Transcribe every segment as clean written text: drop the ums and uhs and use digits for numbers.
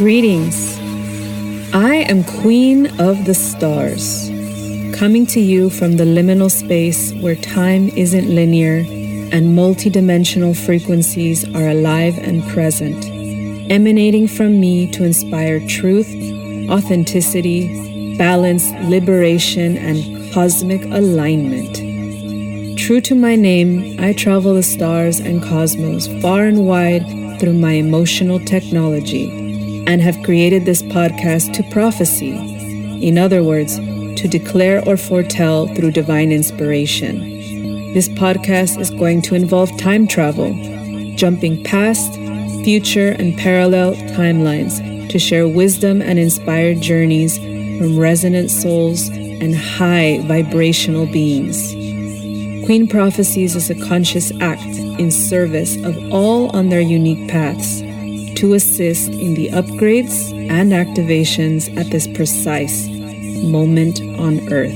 Greetings. I am Queen of the Stars, coming to you from the liminal space where time isn't linear and multidimensional frequencies are alive and present, emanating from me to inspire truth, authenticity, balance, liberation, and cosmic alignment. True to my name, I travel the stars and cosmos far and wide through my emotional technology and have created this podcast to prophecy. In other words, to declare or foretell through divine inspiration. This podcast is going to involve time travel, jumping past, future, and parallel timelines to share wisdom and inspired journeys from resonant souls and high vibrational beings. Queen Prophecies is a conscious act in service of all on their unique paths to assist in the upgrades and activations at this precise moment on Earth.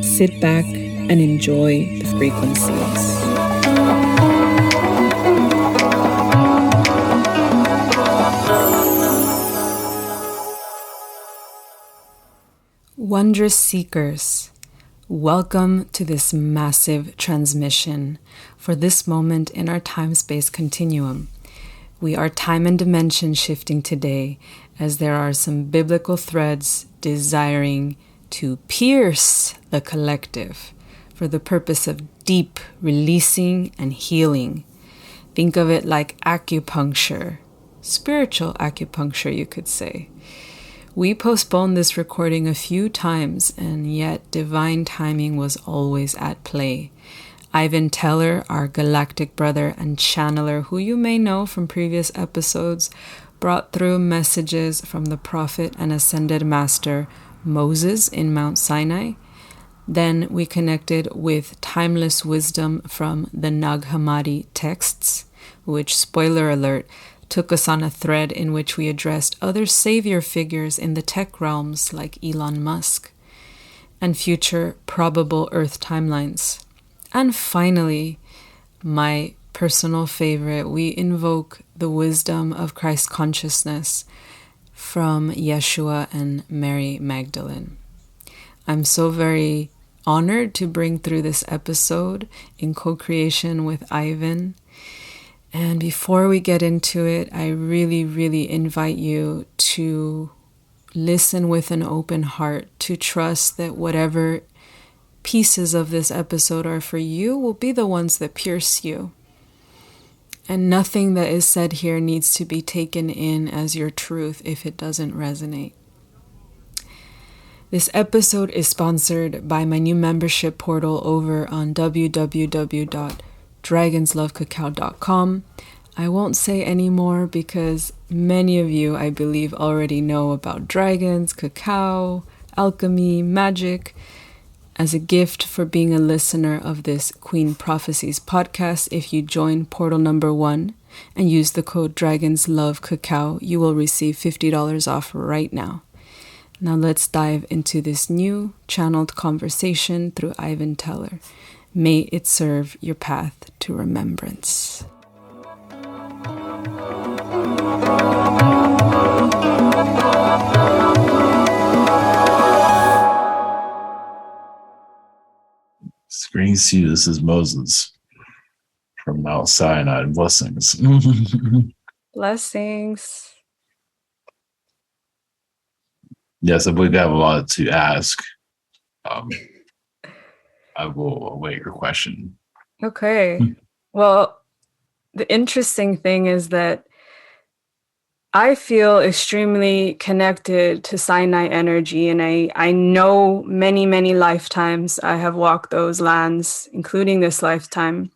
Sit back and enjoy the frequencies. Wondrous seekers, welcome to this massive transmission for this moment in our time-space continuum. We are time and dimension shifting today as there are some biblical threads desiring to pierce the collective for the purpose of deep releasing and healing. Think of it like acupuncture, spiritual acupuncture, you could say. We postponed this recording a few times, and yet divine timing was always at play. Ivan Teller, our galactic brother and channeler, who you may know from previous episodes, brought through messages from the prophet and ascended master Moses in Mount Sinai. Then we connected with timeless wisdom from the Nag Hammadi texts, which, spoiler alert, took us on a thread in which we addressed other savior figures in the tech realms like Elon Musk and future probable Earth timelines. And finally, my personal favorite, we invoke the wisdom of Christ consciousness from Yeshua and Mary Magdalene. I'm so very honored to bring through this episode in co-creation with Ivan. And before we get into it, I really invite you to listen with an open heart, to trust that whatever pieces of this episode are for you will be the ones that pierce you. And nothing that is said here needs to be taken in as your truth if it doesn't resonate. This episode is sponsored by my new membership portal over on www.dragonslovecacao.com. I won't say any more because many of you, I believe, already know about dragons, cacao, alchemy, magic. As a gift for being a listener of this Queen Prophecies podcast, if you join portal number 1 and use the code DRAGONSLOVECACAO, you will receive $50 off right now. Now let's dive into this new channeled conversation through Ivan Teller. May it serve your path to remembrance. Greetings to you. This is Moses from Mount Sinai. Blessings. Blessings. Yes, I believe I have a lot to ask. I will await your question. Okay. Well, the interesting thing is that I feel extremely connected to Sinai energy, and I know many lifetimes I have walked those lands, including this lifetime.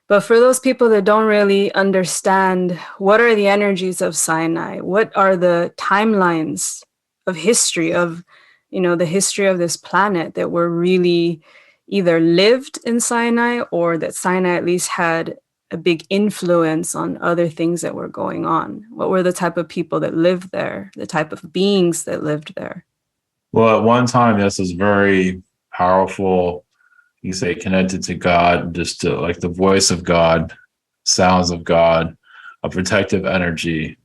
But for those people that don't really understand, what are the energies of Sinai? What are the timelines of history, of, the history of this planet that were really either lived in Sinai or that Sinai at least had a big influence on other things that were going on? What were the type of people that lived there, the type of beings that lived there? Well, at one time, this was very powerful, you say, connected to God, just to, like the voice of God, sounds of God, a protective energy.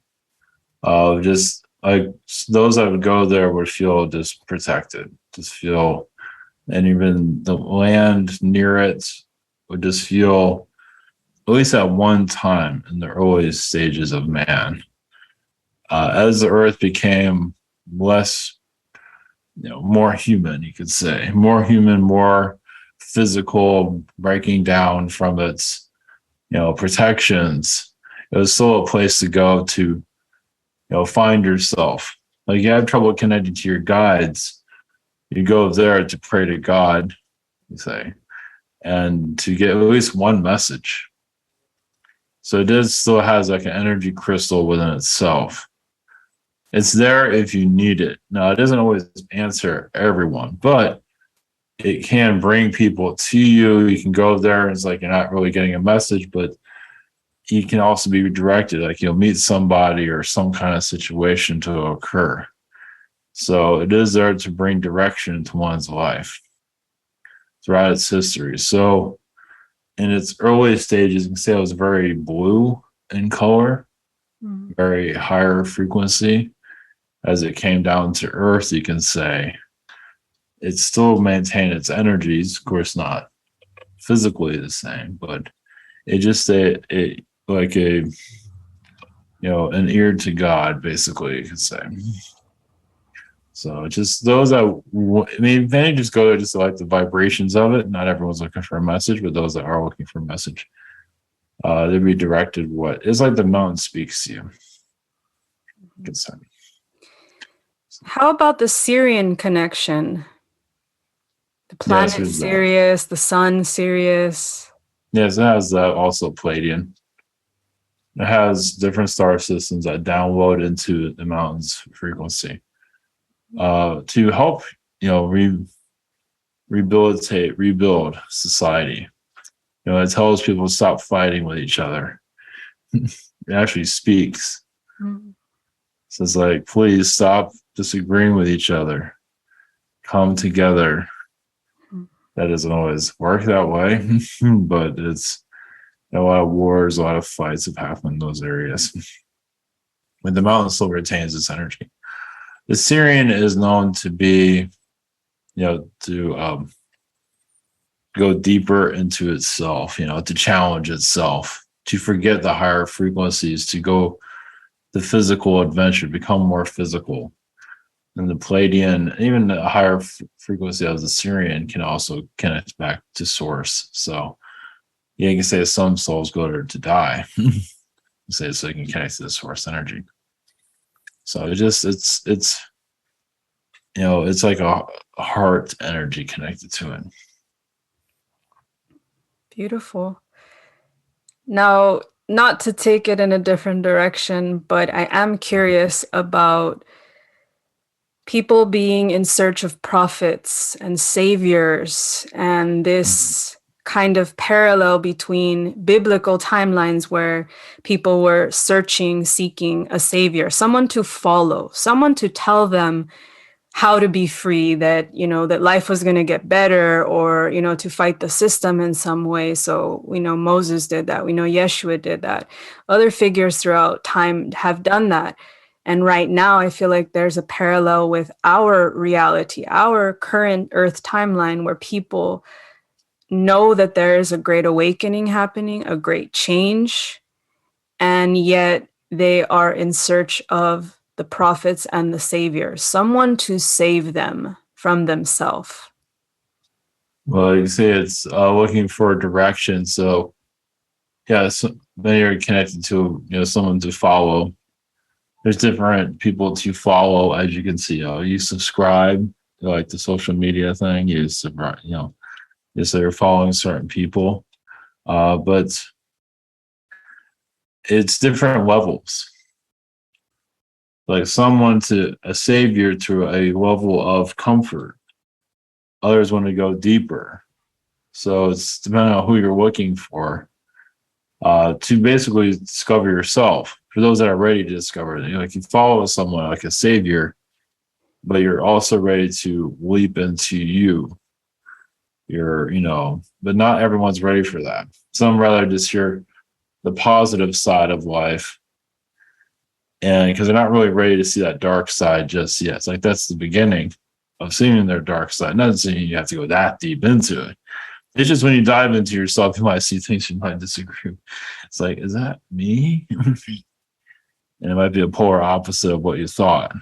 Just like those that would go there would feel just protected, just feel, and even the land near it would just feel, at least at one time in the earliest stages of man, as the earth became less, more human, you could say, more human, more physical, breaking down from its, protections. It was still a place to go to, find yourself. Like you have trouble connecting to your guides, you go there to pray to God, you say, and to get at least one message. So it does still has like an energy crystal within itself. It's there if you need it. Now, it doesn't always answer everyone, but it can bring people to you. You can go there and it's like you're not really getting a message, but you can also be redirected. Like you'll meet somebody or some kind of situation to occur. So it is there to bring direction to one's life throughout its history. So in its early stages, you can say it was very blue in color, very higher frequency. As it came down to earth, you can say it still maintained its energies, of course not physically the same, but it just it like a an ear to God, basically, you could say. So just those that many just go there just to like the vibrations of it. Not everyone's looking for a message, but those that are looking for a message, they'd be directed. What it's like the mountain speaks to you. You could say. How about the Syrian connection? The planet Sirius, the sun Sirius. Yes, it has that also Palladian. It has different star systems that download into the mountain's frequency to help, rebuild society. It tells people to stop fighting with each other. It actually speaks. Mm-hmm. So it's like, please stop disagreeing with each other. Come together. That doesn't always work that way, but it's a lot of wars, a lot of fights have happened in those areas. But the mountain still retains its energy. The Syrian is known to be, to go deeper into itself, to challenge itself, to forget the higher frequencies, to go the physical adventure, become more physical. And the Palladian, even the higher frequency of the Syrian can also connect back to source. So you can say some souls go there to die. You say so you can connect to the source energy. So it's like a heart energy connected to it. Beautiful. Now, not to take it in a different direction, but I am curious about people being in search of prophets and saviors, and this kind of parallel between biblical timelines where people were seeking a savior, someone to follow, someone to tell them how to be free, that, that life was going to get better, or, to fight the system in some way. So we know Moses did that. We know Yeshua did that. Other figures throughout time have done that. And right now, I feel like there's a parallel with our reality, our current Earth timeline, where people know that there is a great awakening happening, a great change, and yet they are in search of the prophets and the saviors, someone to save them from themselves. Well, you say it's looking for direction. So, yeah, many are connected to someone to follow. There's different people to follow, as you can see. You subscribe to like the social media thing. You subscribe, you say you're following certain people, but it's different levels. Like someone to a savior to a level of comfort. Others want to go deeper. So it's depending on who you're looking for to basically discover yourself. For those that are ready to discover it, like you follow someone like a savior, but you're also ready to leap into you. But not everyone's ready for that. Some rather just hear the positive side of life And because they're not really ready to see that dark side just yet. It's like that's the beginning of seeing their dark side. Not saying you have to go that deep into it. It's just when you dive into yourself, you might see things you might disagree with. It's like, is that me? And it might be a polar opposite of what you thought.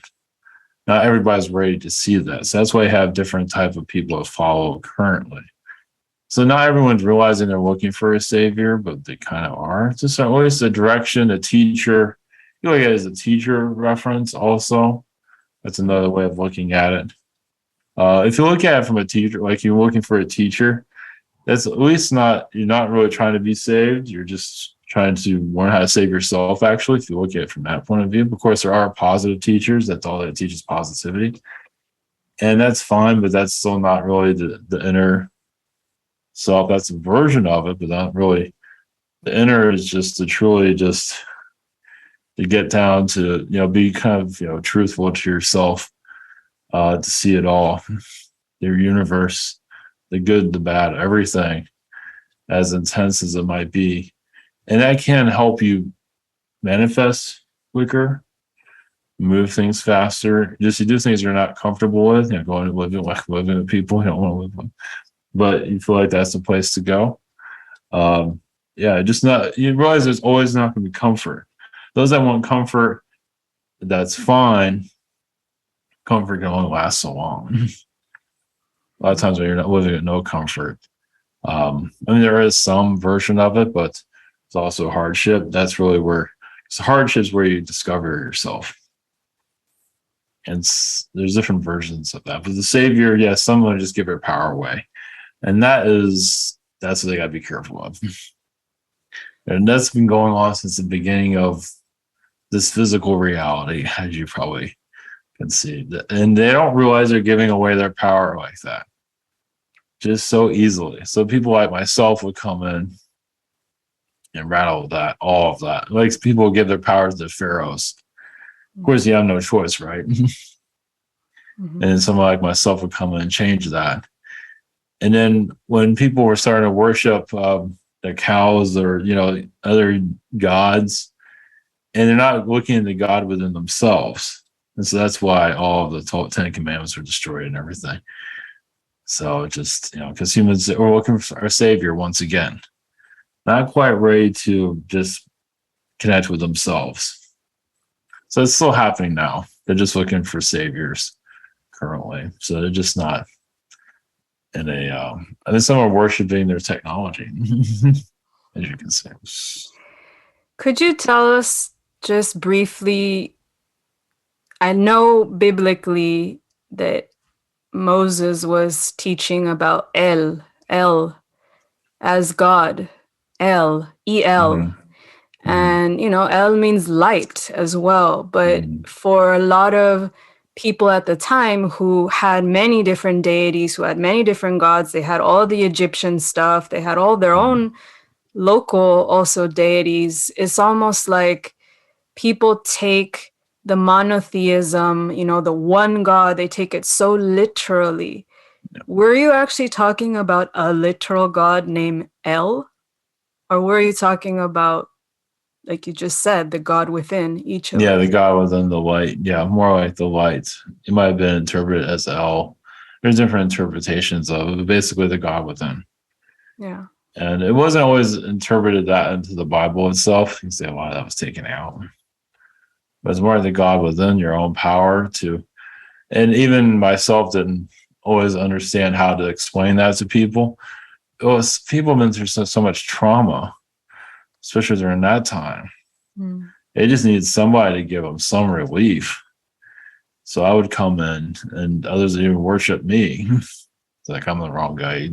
Not everybody's ready to see that. So that's why you have different type of people that follow currently. So not everyone's realizing they're looking for a savior, but they kind of are. It's just always a direction, a teacher. You look at it as a teacher reference also. That's another way of looking at it. If you look at it from a teacher, like you're looking for a teacher, that's at least not, you're not really trying to be saved. You're just trying to learn how to save yourself, actually, if you look at it from that point of view. Of course, there are positive teachers. That's all that teaches positivity. And that's fine, but that's still not really the inner self. That's a version of it, but not really. The inner is just to truly just to get down to, be kind of, truthful to yourself, to see it all, your universe, the good, the bad, everything, as intense as it might be. And that can help you manifest quicker, move things faster. Just you do things you're not comfortable with, going to living with people you don't want to live with, but you feel like that's the place to go. Just not, you realize there's always not going to be comfort. Those that want comfort, that's fine. Comfort can only last so long. A lot of times when you're not living with no comfort. There is some version of it, but it's also hardship. That's really where it's hardships where you discover yourself. And there's different versions of that. But the Savior, yes, someone just give their power away. And that's what they got to be careful of. And that's been going on since the beginning of this physical reality, as you probably can see. And they don't realize they're giving away their power like that, just so easily. So people like myself would come in and rattle all of that. Like people give their powers to pharaohs. Of course, you have no choice, right? Mm-hmm. And someone like myself would come in and change that. And then when people were starting to worship the cows or, other gods, and they're not looking into God within themselves. And so that's why all of the 10 Commandments were destroyed and everything. So just, because humans are looking for a savior once again, not quite ready to just connect with themselves. So it's still happening now. They're just looking for saviors currently. So they're just not in I think some are worshiping their technology, as you can see. Could you tell us just briefly, I know biblically that Moses was teaching about El as God, El, E-L. Mm-hmm. And, El means light as well. But for a lot of people at the time who had many different deities, who had many different gods, they had all the Egyptian stuff, they had all their own local also deities. It's almost like people take the monotheism, the one God, they take it so literally. Were you actually talking about a literal God named El? Or were you talking about, like you just said, the God within each of us? Yeah, the God within the light. Yeah, more like the light. It might have been interpreted as El. There's different interpretations of it, but basically the God within. Yeah. And it wasn't always interpreted that into the Bible itself. You can say a lot of that was taken out. But it's more the God within your own power to, and even myself didn't always understand how to explain that to people. It was people have been through so much trauma, especially during that time. They just needed somebody to give them some relief. So I would come in and others would even worship me. It's like I'm the wrong guy.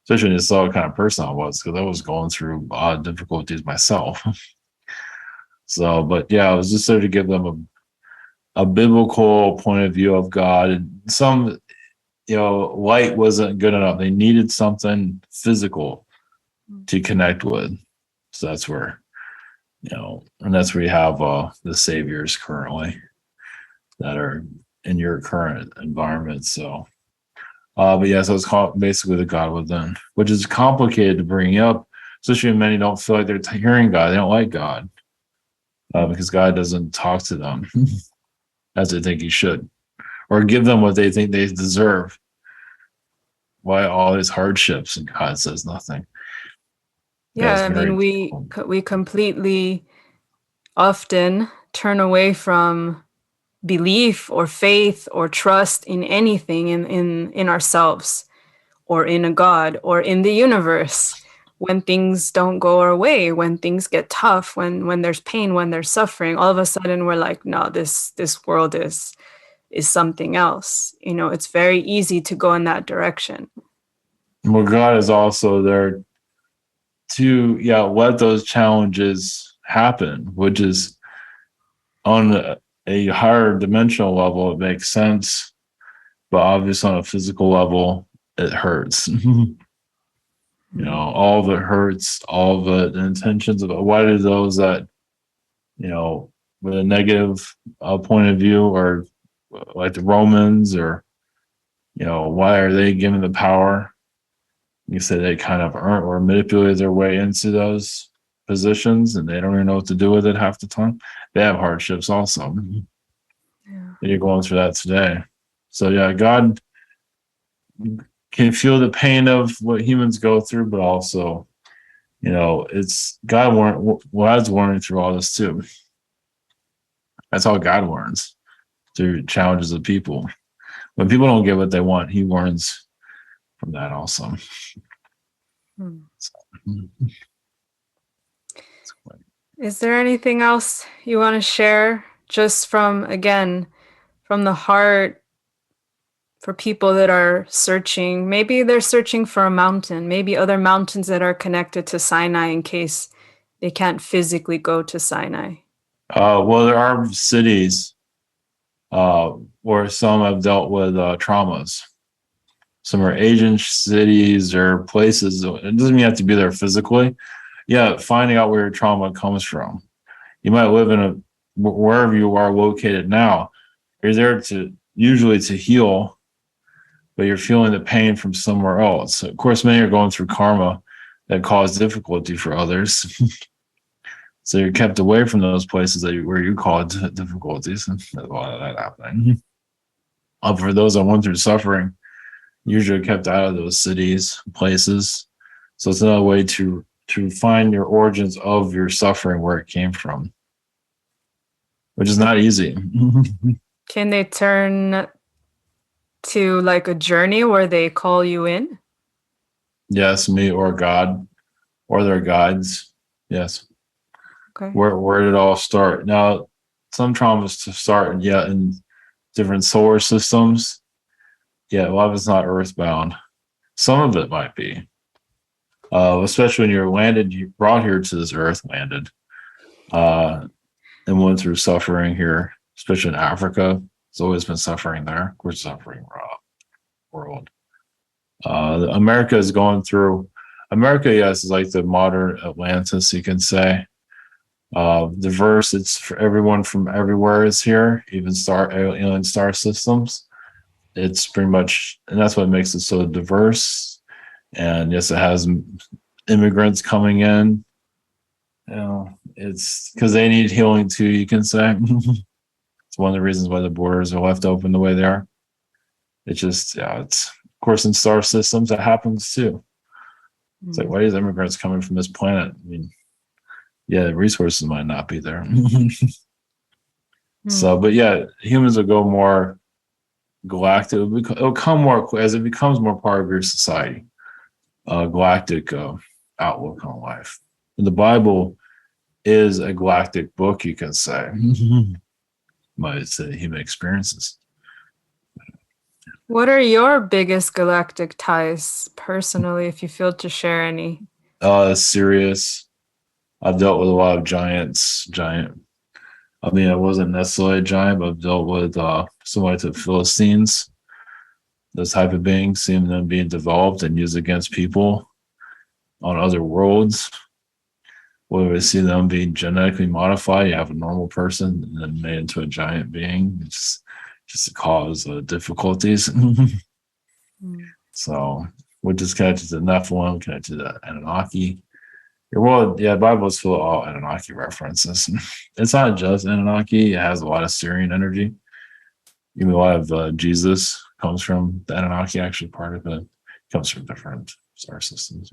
Especially when you saw what kind of person I was, because I was going through difficulties myself. So, but yeah, I was just there to give them a biblical point of view of God. And some, light wasn't good enough. They needed something physical to connect with. So that's where, and that's where you have the saviors currently that are in your current environment. So, but yeah, so it's called basically the God within, which is complicated to bring up, especially when many don't feel like they're hearing God. They don't like God. because God doesn't talk to them as they think he should, or give them what they think they deserve. Why all these hardships and God says nothing? Yeah, That's I mean, very we completely often turn away from belief or faith or trust in anything in ourselves or in a God or in the universe when things don't go our way, when things get tough, when there's pain, when there's suffering. All of a sudden we're like, no, this world is something else. You know, it's very easy to go in that direction. well. God is also there to let those challenges happen, which is on a higher dimensional level it makes sense, but obviously on a physical level it hurts. All of it hurts, all of the intentions of it. Why do those that with a negative point of view, or like the Romans, or why are they given the power? You said they kind of earn or manipulate their way into those positions, and they don't even know what to do with it half the time. They have hardships also. Yeah. You're going through that today. So God can feel the pain of what humans go through, but also, it's God's warning through all this too. That's how God warns, through challenges of people. When people don't get what they want, he warns from that also. Hmm. So, Is there anything else you want to share just from the heart, for people that are searching? Maybe they're searching for a mountain, maybe other mountains that are connected to Sinai in case they can't physically go to Sinai. well, there are cities where some have dealt with traumas. Some are Asian cities or places. It doesn't mean you have to be there physically. Finding out where your trauma comes from. You might live in wherever you are located now. You're there usually to heal, but you're feeling the pain from somewhere else. Of course, many are going through karma that cause difficulty for others. So you're kept away from those places where you cause difficulties. And there's a lot of that happening. For those that went through suffering, usually kept out of those cities, places. So it's another way to find your origins of your suffering, where it came from, which is not easy. Can they turn to like a journey where they call you in? Yes, me or God or their guides. Yes. Okay. Where did it all start? Now, some traumas to start in different solar systems. A lot of it's not earthbound. Some of it might be. Especially when you brought here to this earth, landed, and went through suffering here, especially in Africa. There's always been suffering there. We're suffering world. America is going through. America, yes, is like the modern Atlantis, you can say. Diverse. It's for everyone from everywhere is here, even alien star systems. It's pretty much, and that's what makes it so diverse. And yes, it has immigrants coming in. It's because they need healing too, you can say. It's one of the reasons why the borders are left open the way they are. It's just, it's of course in star systems that happens too. It's like, why are these immigrants coming from this planet? I mean, the resources might not be there. So, but humans will go more galactic. It'll come more as it becomes more part of your society. Galactic outlook on life. And the Bible is a galactic book, you can say. Might say human experiences. What are your biggest galactic ties personally, if you feel to share any? Serious. I've dealt with a lot of giants. I mean, I wasn't necessarily a giant, but I've dealt with similar to Philistines. Those type of beings, seeing them being developed and used against people on other worlds. Where we see them being genetically modified, you have a normal person and then made into a giant being. It's just to cause difficulties. So, which is connected to Nephilim, connected to the Anunnaki. Well, yeah, Bible is full of all Anunnaki references. It's not just Anunnaki; it has a lot of Syrian energy. Even a lot of Jesus comes from the Anunnaki. Actually, part of it comes from different star systems.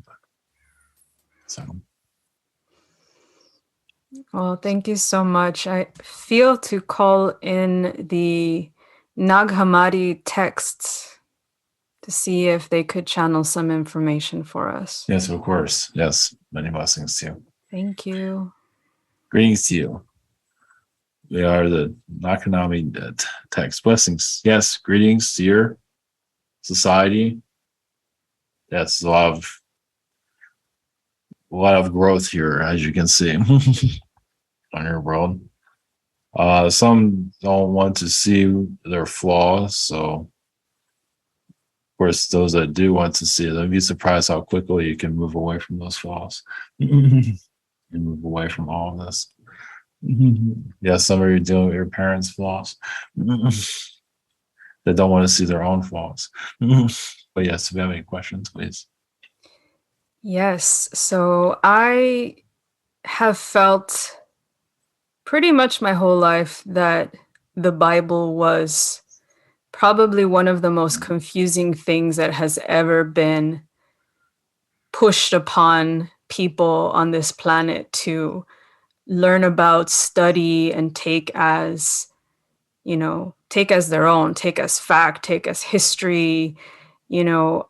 So, Well, thank you so much. I feel to call in the Nag Hammadi texts to see if they could channel some information for us. yes, of course. Yes, many blessings to you. Thank you. Greetings to you. They are the Nag Hammadi text. Blessings. Yes, greetings to your society. That's a lot of growth here, as you can see, on your world. Some don't want to see their flaws, so of course, those that do want to see it, they'll be surprised how quickly you can move away from those flaws and move away from all of this. Yeah, some of you dealing with your parents' flaws that don't want to see their own flaws. But yes, if you have any questions, please. Yes. So I have felt pretty much my whole life that the Bible was probably one of the most confusing things that has ever been pushed upon people on this planet to learn about, study, and take as, take as their own, take as fact, take as history, you know.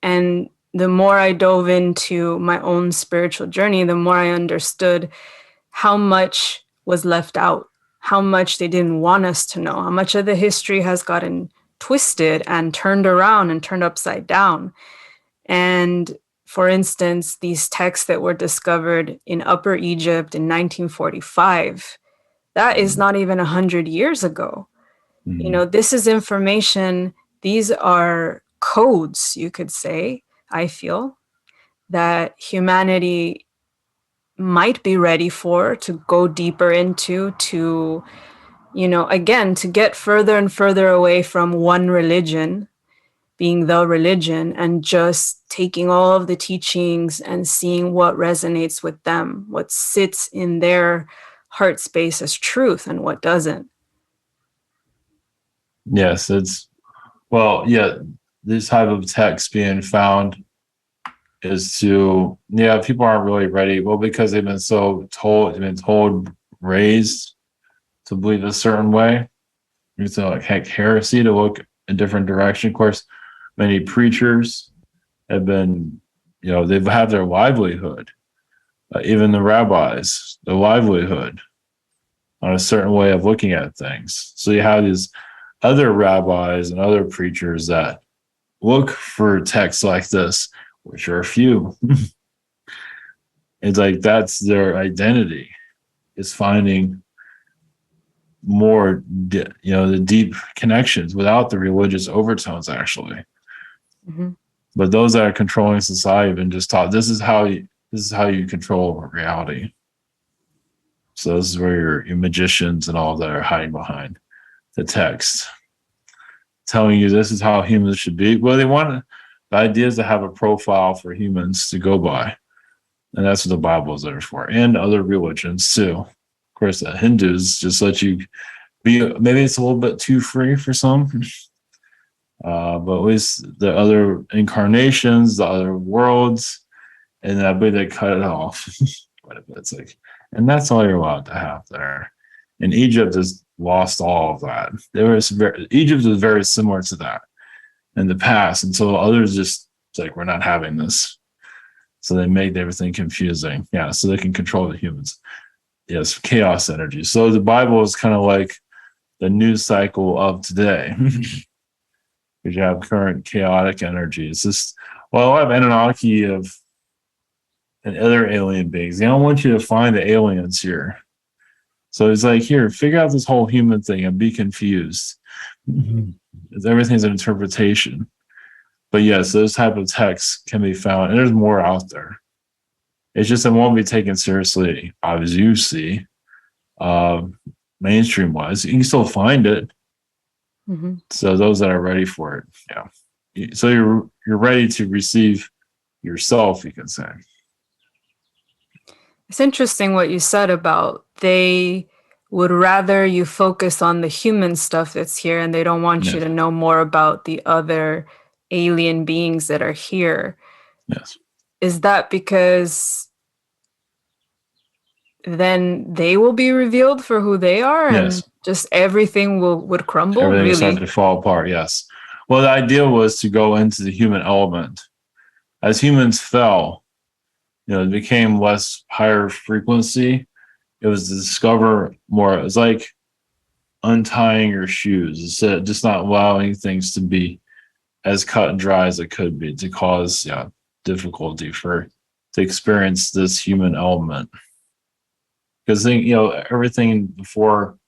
And the more I dove into my own spiritual journey, the more I understood how much was left out, how much they didn't want us to know, how much of the history has gotten twisted and turned around and turned upside down. And for instance, these texts that were discovered in Upper Egypt in 1945, that is not even 100 years ago. This is information, these are codes, you could say, I feel, that humanity might be ready for, to go deeper into, to, again, to get further and further away from one religion being the religion and just taking all of the teachings and seeing what resonates with them, what sits in their heart space as truth and what doesn't. Yes, yeah, this type of text being found is people aren't really ready. Well, because they've been told, raised to believe a certain way. It's like heresy to look a different direction. Of course, many preachers have been, they've had their livelihood, even the rabbis, their livelihood on a certain way of looking at things. So you have these other rabbis and other preachers that look for texts like this, which are few. It's like that's their identity, is finding more, the deep connections without the religious overtones, actually. Mm-hmm. But those that are controlling society have been just taught this is how you control reality. So this is where your magicians and all that are hiding behind the text, telling you this is how humans should be. Well, the idea is to have a profile for humans to go by. And that's what the Bible is there for, and other religions too. Of course, the Hindus just let you be, maybe it's a little bit too free for some, but at least the other incarnations, the other worlds, and that way they cut it off. But it's like, and that's all you're allowed to have there. And Egypt has lost all of that. Egypt is very similar to that in the past until others just, it's like, we're not having this. So they made everything confusing. Yeah, so they can control the humans. Yes, chaos energy. So the Bible is kind of like the news cycle of today. Because you have current chaotic energy. It's just, well, I have Anunnaki and other alien beings. They don't want you to find the aliens here. So it's like, here, figure out this whole human thing and be confused. Everything's an interpretation. But yes, those type of texts can be found, and there's more out there. It's just it won't be taken seriously, as you see, mainstream wise. You can still find it. Mm-hmm. So those that are ready for it, yeah. So you're ready to receive yourself, you can say. It's interesting what you said about they would rather you focus on the human stuff that's here and they don't want you Yes. to know more about the other alien beings that are here. Yes. Is that because then they will be revealed for who they are and Yes. just everything would crumble? Everything started to Really? fall apart. Yes. Well, the idea was to go into the human element. As humans fell, it became less higher frequency. It was to discover more. It was like untying your shoes. It's just not allowing things to be as cut and dry as it could be, to cause difficulty to experience this human element. Because everything before,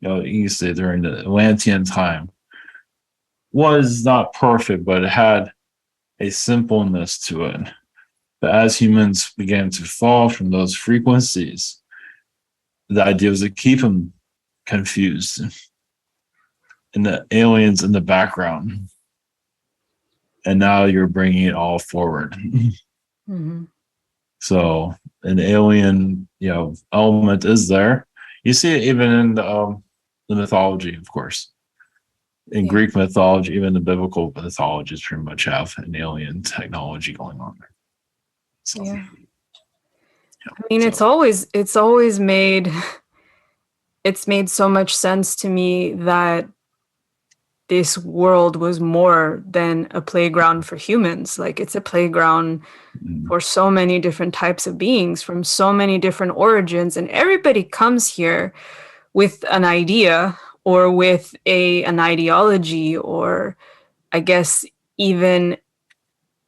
you can say during the Atlantean time was not perfect, but it had a simpleness to it. But as humans began to fall from those frequencies, the idea was to keep them confused and the aliens in the background. And now you're bringing it all forward. Mm-hmm. So an alien, element is there. You see it even in the mythology, of course. In Yeah. Greek mythology, even the biblical mythologies pretty much have an alien technology going on there. So, Yeah. I mean, so it's always made it's made so much sense to me that this world was more than a playground for humans. Like it's a playground for so many different types of beings from so many different origins, and everybody comes here with an idea or with an ideology, or I guess even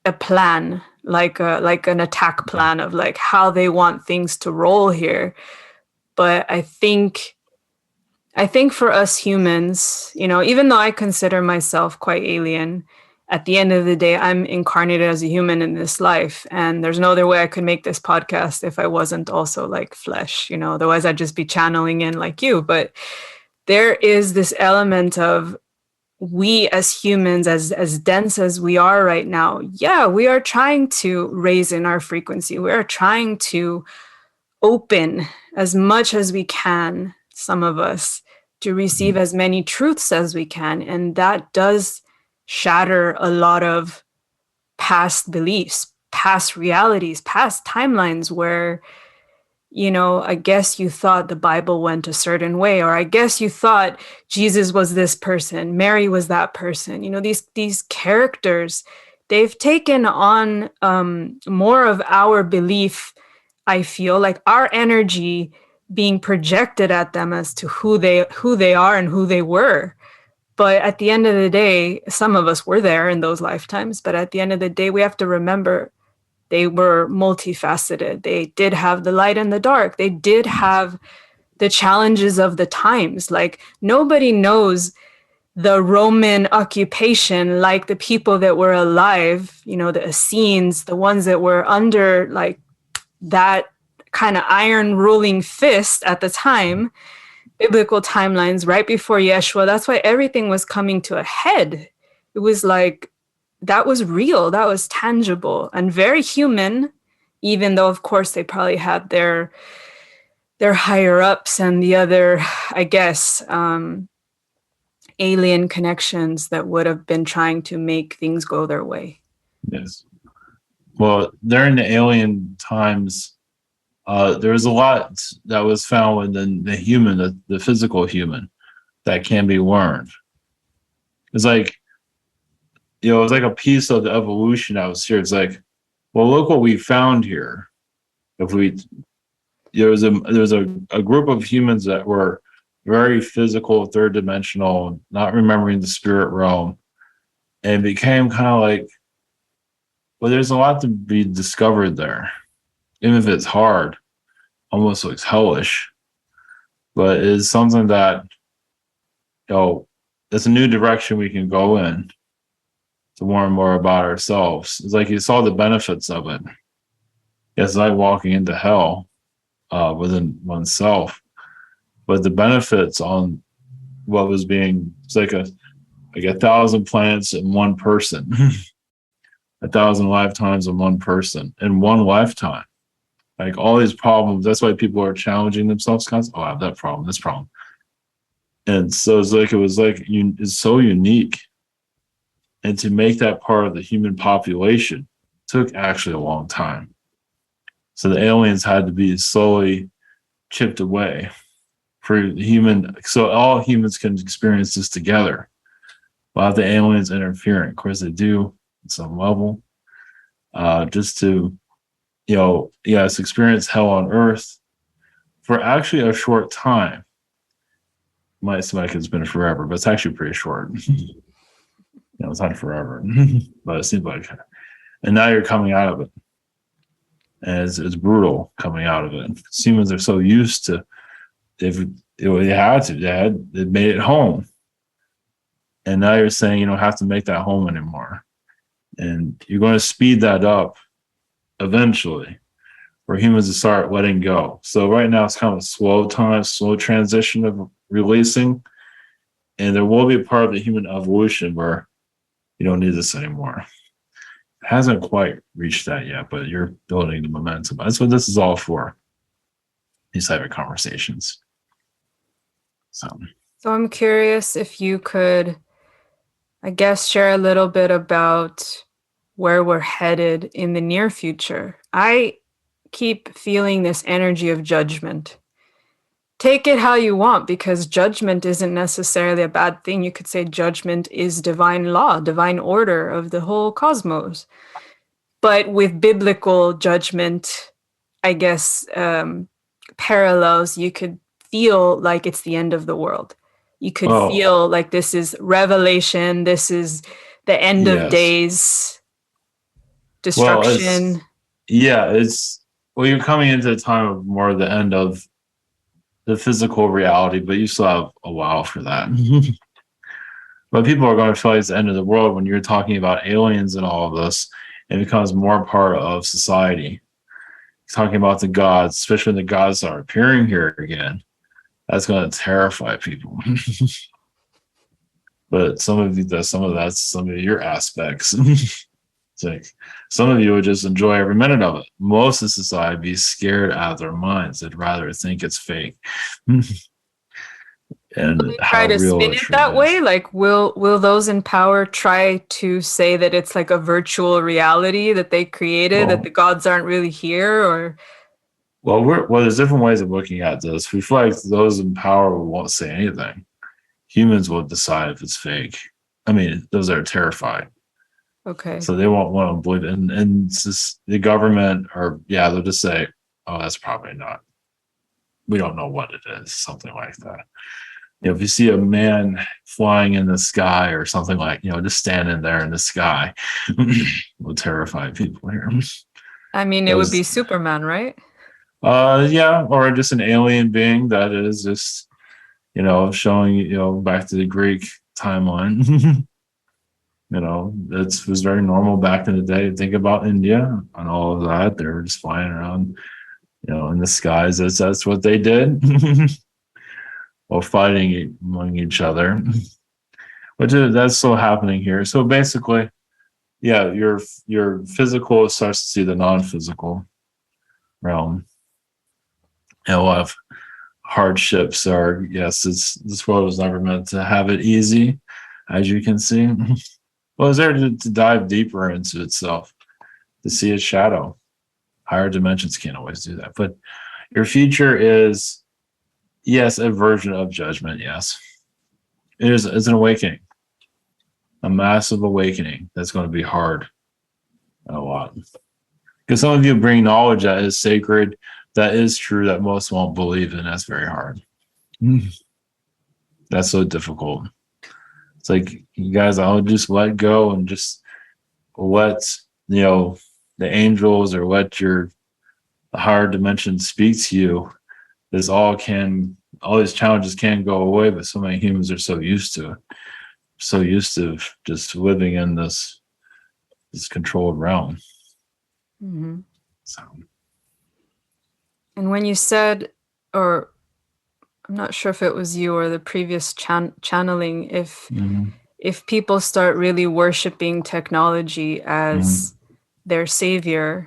a plan, like an attack plan of like how they want things to roll here. But I think for us humans, even though I consider myself quite alien, at the end of the day, I'm incarnated as a human in this life. And there's no other way I could make this podcast if I wasn't also like flesh, otherwise I'd just be channeling in like you. But there is this element of we as humans, as dense as we are right now, yeah, we are trying to raise in our frequency. We are trying to open as much as we can, some of us, to receive as many truths as we can. And that does shatter a lot of past beliefs, past realities, past timelines where, I guess you thought the Bible went a certain way, or I guess you thought Jesus was this person, Mary was that person. These characters, they've taken on more of our belief. I feel like our energy being projected at them as to who they are and who they were. But at the end of the day, some of us were there in those lifetimes. But at the end of the day, we have to remember they were multifaceted. They did have the light and the dark. They did have the challenges of the times. Like nobody knows the Roman occupation like the people that were alive, the Essenes, the ones that were under like that kind of iron ruling fist at the time, biblical timelines right before Yeshua. That's why everything was coming to a head. It was like that was real, that was tangible and very human, even though of course they probably had their higher ups and the other, I guess, alien connections that would have been trying to make things go their way. yes. Well, during the alien times, there was a lot that was found within the human, the physical human, that can be learned. It's like, it's like a piece of the evolution that was here. It's like, well, look what we found here. If we, there was a group of humans that were very physical, third dimensional, not remembering the spirit realm, and became kind of like, well, there's a lot to be discovered there, even if it's hard, almost looks hellish, but it's something that, it's a new direction we can go in to learn more about ourselves. It's like you saw the benefits of it. It's like walking into hell within oneself, but the benefits on what was being, it's like a 1,000 planets in one person, 1,000 lifetimes in one person in one lifetime. Like all these problems. That's why people are challenging themselves. Constantly. Oh, I have that problem, this problem. And so it was like it's so unique. And to make that part of the human population took actually a long time. So the aliens had to be slowly chipped away for human, so all humans can experience this together without the aliens interfering. Of course, they do at some level, just to, yes, experience hell on earth for actually a short time. Might seem like it's been forever, but it's actually pretty short. It's not forever, but it seems like, and now you're coming out of it. And it's brutal coming out of it. Humans are so used to, they made it home. And now you're saying you don't have to make that home anymore. And you're going to speed that up eventually for humans to start letting go. So right now it's kind of a slow transition of releasing. And there will be a part of the human evolution where you don't need this anymore. It hasn't quite reached that yet, but you're building the momentum. That's what this is all for. These type of conversations. So I'm curious if you could, I guess, share a little bit about where we're headed in the near future. I keep feeling this energy of judgment. Take it how you want, because judgment isn't necessarily a bad thing. You could say judgment is divine law, divine order of the whole cosmos. But with biblical judgment, I guess, parallels, you could feel like it's the end of the world. You could feel like this is revelation, this is the end of days, destruction. You're coming into a time of more the end of the physical reality, but you still have a while for that. But people are going to feel like it's the end of the world when you're talking about aliens and all of this. It becomes more part of society. Talking about the gods, especially when the gods are appearing here again, that's going to terrify people. But some of that's some of your aspects. It's like some of you would just enjoy every minute of it. Most of society would be scared out of their minds. They'd rather think it's fake. And will they try to spin it that way? Like, will those in power try to say that it's like a virtual reality that they created, that the gods aren't really here? Or there's different ways of looking at this. We feel like those in power won't say anything. Humans will decide if it's fake. I mean, those that are terrified. Okay. So they won't want to believe it. And it's just the government, they'll just say, oh, that's probably not. We don't know what it is, something like that. If you see a man flying in the sky or something like, just standing there in the sky, will terrify people here. I mean, it would be Superman, right? Or just an alien being that is just, showing, back to the Greek timeline. It was very normal back in the day. Think about India and all of that. They were just flying around, in the skies. That's what they did. While fighting among each other. But that's still happening here. So basically, your physical starts to see the non-physical realm. And a lot of hardships are, this world was never meant to have it easy, as you can see. Well, it's there to dive deeper into itself, to see its shadow. Higher dimensions can't always do that. But your future is, yes, a version of judgment, yes. It's an awakening. A massive awakening that's going to be hard. A lot. Because some of you bring knowledge that is sacred, that is true, that most won't believe in. That's very hard. That's so difficult. It's like, you guys, I'll just let go and just let, the angels or let the higher dimension speak to you. All these challenges can go away, but so many humans are so used to it, so used to just living in this controlled realm. Mm-hmm. So, and when you said, or I'm not sure if it was you or the previous channeling, if people start really worshiping technology as their savior,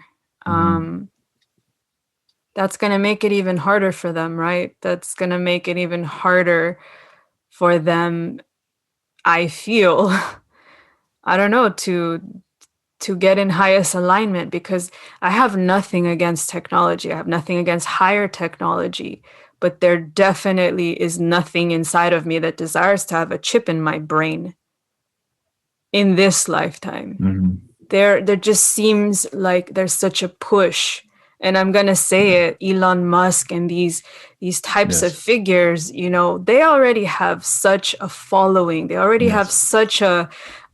that's going to make it even harder for them, right? That's going to make it even harder for them, I feel, I don't know, to get in highest alignment, because I have nothing against technology. I have nothing against higher technology, but there definitely is nothing inside of me that desires to have a chip in my brain in this lifetime. Mm-hmm. There just seems like there's such a push, and I'm gonna say it, Elon Musk and these types of Yes. figures, they already have such a following. They already have Yes. such a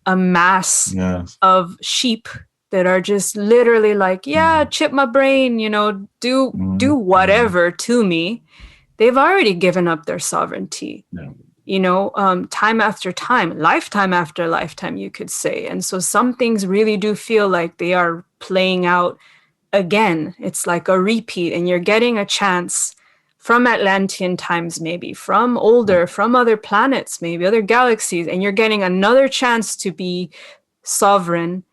mass Yes. of sheep that are just literally like, yeah, Mm-hmm. chip my brain, do Mm-hmm. whatever to me. They've already given up their sovereignty, Yeah. time after time, lifetime after lifetime, you could say. And so some things really do feel like they are playing out again. It's like a repeat, and you're getting a chance from Atlantean times, maybe from older, from other planets, maybe other galaxies, and you're getting another chance to be sovereign.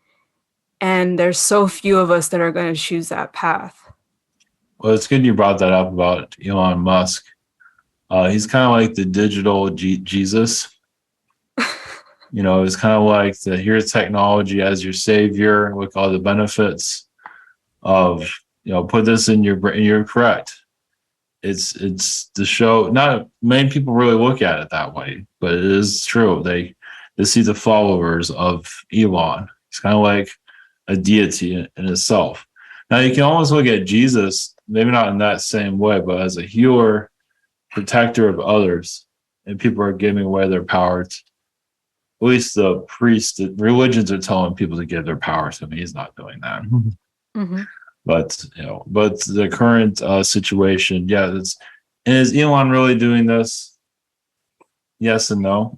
And there's so few of us that are going to choose that path. Well, it's good you brought that up about Elon Musk. He's kind of like the digital Jesus. It's kind of like here's technology as your savior with all the benefits of, put this in your brain. You're correct. It's the show. Not many people really look at it that way, but it is true. They see the followers of Elon. It's kind of like a deity in itself. Now you can almost look at Jesus, maybe not in that same way, but as a healer, protector of others, and people are giving away their power. At least the priests, the religions are telling people to give their power to him. He's not doing that. Mm-hmm. But the current situation, yeah, and is Elon really doing this? Yes and no.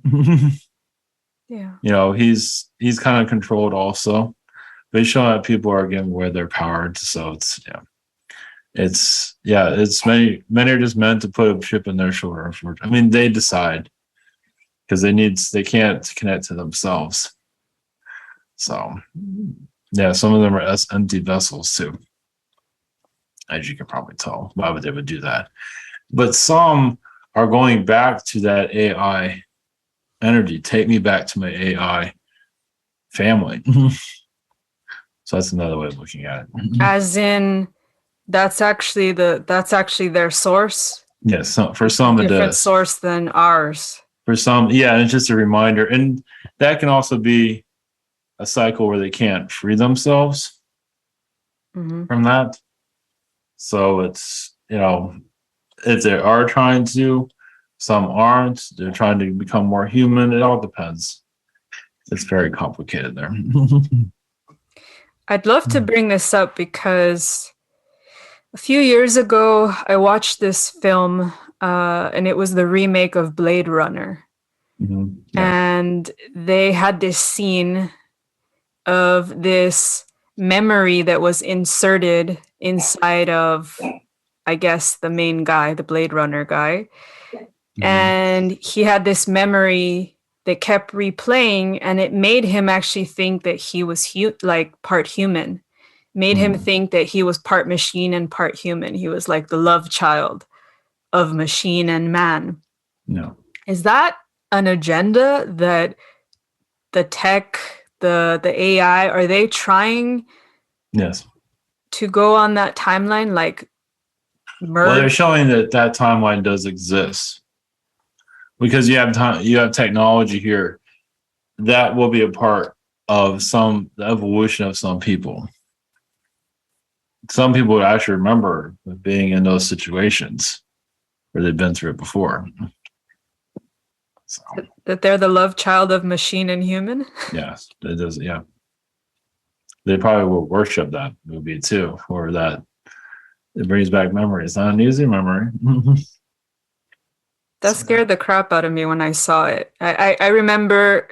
Yeah. He's kind of controlled also, but he's showing that people are giving away their power. So it's many are just meant to put a chip in their shoulder. I mean, they decide because they can't connect to themselves. So yeah, some of them are empty vessels too, as you can probably tell. Why would they would do that? But some are going back to that AI energy. Take me back to my AI family. So that's another way of looking at it. As in, that's actually their source. Yes, for some it Different is. source than ours. For some, yeah, and it's just a reminder. And that can also be a cycle where they can't free themselves from that. So it's, if they are trying to, some aren't. They're trying to become more human. It all depends. It's very complicated there. I'd love to bring this up because a few years ago, I watched this film, and it was the remake of Blade Runner. Mm-hmm. Yeah. And they had this scene of this memory that was inserted inside of, I guess, the main guy, the Blade Runner guy. Mm-hmm. And he had this memory that kept replaying, and it made him actually think that he was part human. Made him think that he was part machine and part human. He was like the love child of machine and man. No. Is that an agenda that the tech, the AI, are they trying to go on that timeline, like merge? Well, they're showing that timeline does exist. Because you have technology here that will be a part of the evolution of some people. Some people would actually remember being in those situations where they've been through it before. So, that they're the love child of machine and human? Yes, it does. Yeah. They probably will worship that movie too, or that it brings back memories. Not an easy memory. That scared the crap out of me when I saw it. I remember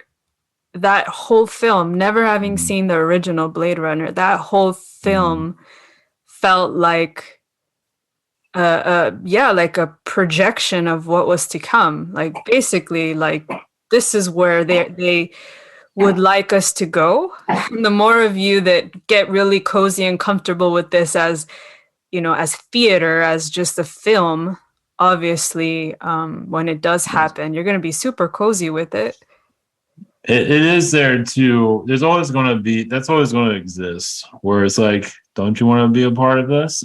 that whole film, never having seen the original Blade Runner, that whole film felt like like a projection of what was to come. Like basically, like this is where they would like us to go. And the more of you that get really cozy and comfortable with this as as theater, as just a film, obviously, when it does happen, you're going to be super cozy with it. It is there too. There's always going to be, that's always going to exist, where it's like, don't you want to be a part of this?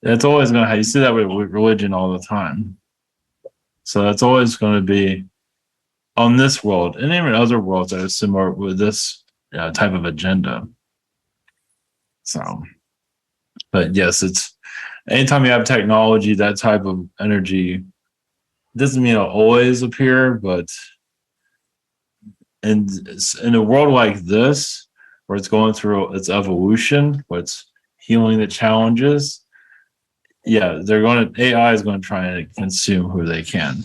That's always going to, you see that with religion all the time. So that's always going to be on this world and even other worlds that are similar with this type of agenda. So, but yes, it's anytime you have technology, that type of energy doesn't mean it'll always appear, but in a world like this, where it's going through its evolution, where it's healing the challenges, yeah, AI is going to try and consume who they can.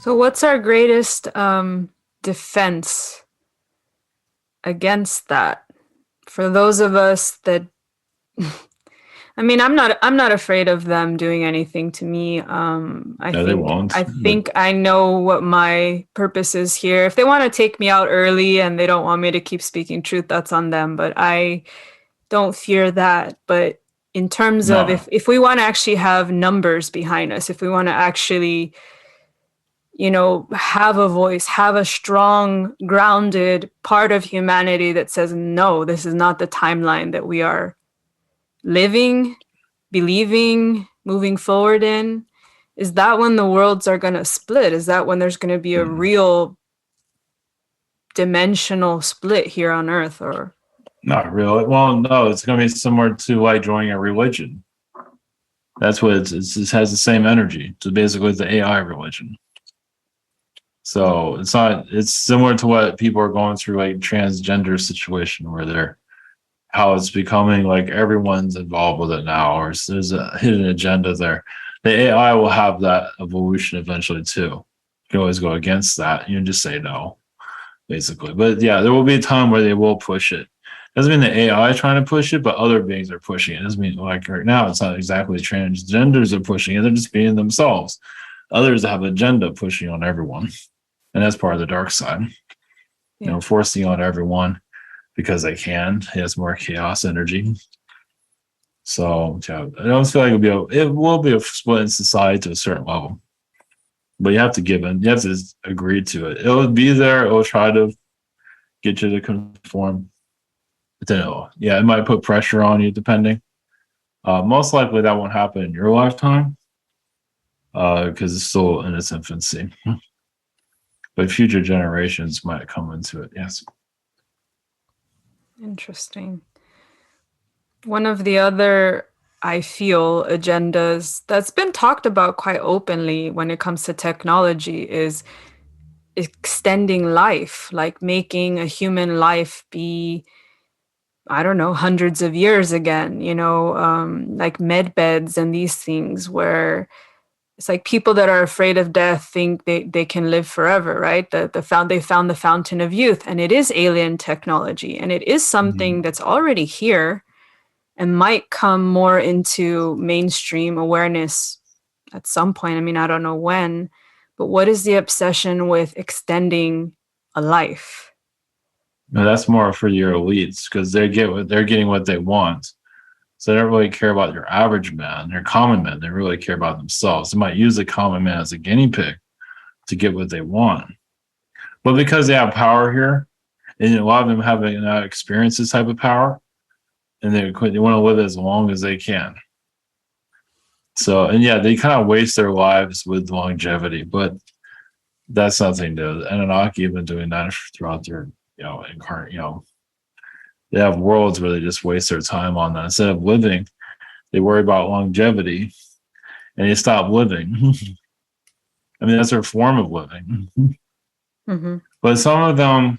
So what's our greatest defense against that? For those of us that I mean, I'm not afraid of them doing anything to me. I No, they think won't. I But think I know what my purpose is here. If they want to take me out early and they don't want me to keep speaking truth, that's on them. But I don't fear that. But in terms of no, if we want to actually have numbers behind us, if we want to actually, have a voice, have a strong, grounded part of humanity that says, no, this is not the timeline that we are living, believing, moving forward in, is that when the worlds are going to split? Is that when there's going to be a real dimensional split here on Earth? Or not really. Well, no, it's going to be similar to like joining a religion. That's what it has the same energy. So basically, it's the AI religion. So it's similar to what people are going through, like transgender situation where how it's becoming like everyone's involved with it now, or there's a hidden agenda there. The AI will have that evolution eventually too. You can always go against that. You can just say no, basically. But yeah, there will be a time where they will push it. Doesn't mean the AI is trying to push it, but other beings are pushing it. It doesn't mean like right now it's not exactly transgenders are pushing it. They're just being themselves. Others have agenda pushing on everyone. And that's part of the dark side. yeah. Forcing on everyone because they can. It has more chaos energy. So yeah, I don't feel like it will be a split in society to a certain level. But you have to give in. You have to agree to it. It will be there. It will try to get you to conform. But then it might put pressure on you depending. Most likely that won't happen in your lifetime because it's still in its infancy. But future generations might come into it. Yes. Interesting. One of the other, I feel, agendas that's been talked about quite openly when it comes to technology is extending life, like making a human life be, I don't know, hundreds of years again, like med beds and these things where it's like people that are afraid of death think they can live forever, right? They found the fountain of youth, and it is alien technology, and it is something that's already here and might come more into mainstream awareness at some point. I mean, I don't know when, but what is the obsession with extending a life? No, that's more for your elites because they're getting what they want. So they don't really care about your average man, your common man. They really care about themselves. They might use the common man as a guinea pig to get what they want. But because they have power here, and a lot of them have experienced this type of power, and they want to live as long as they can. So, and yeah, they kind of waste their lives with longevity, but that's nothing new. Anunnaki have been doing that throughout their, incarnate, they have worlds where they just waste their time on that. Instead of living, they worry about longevity and they stop living. I mean, that's their form of living. Mm-hmm. But some of them,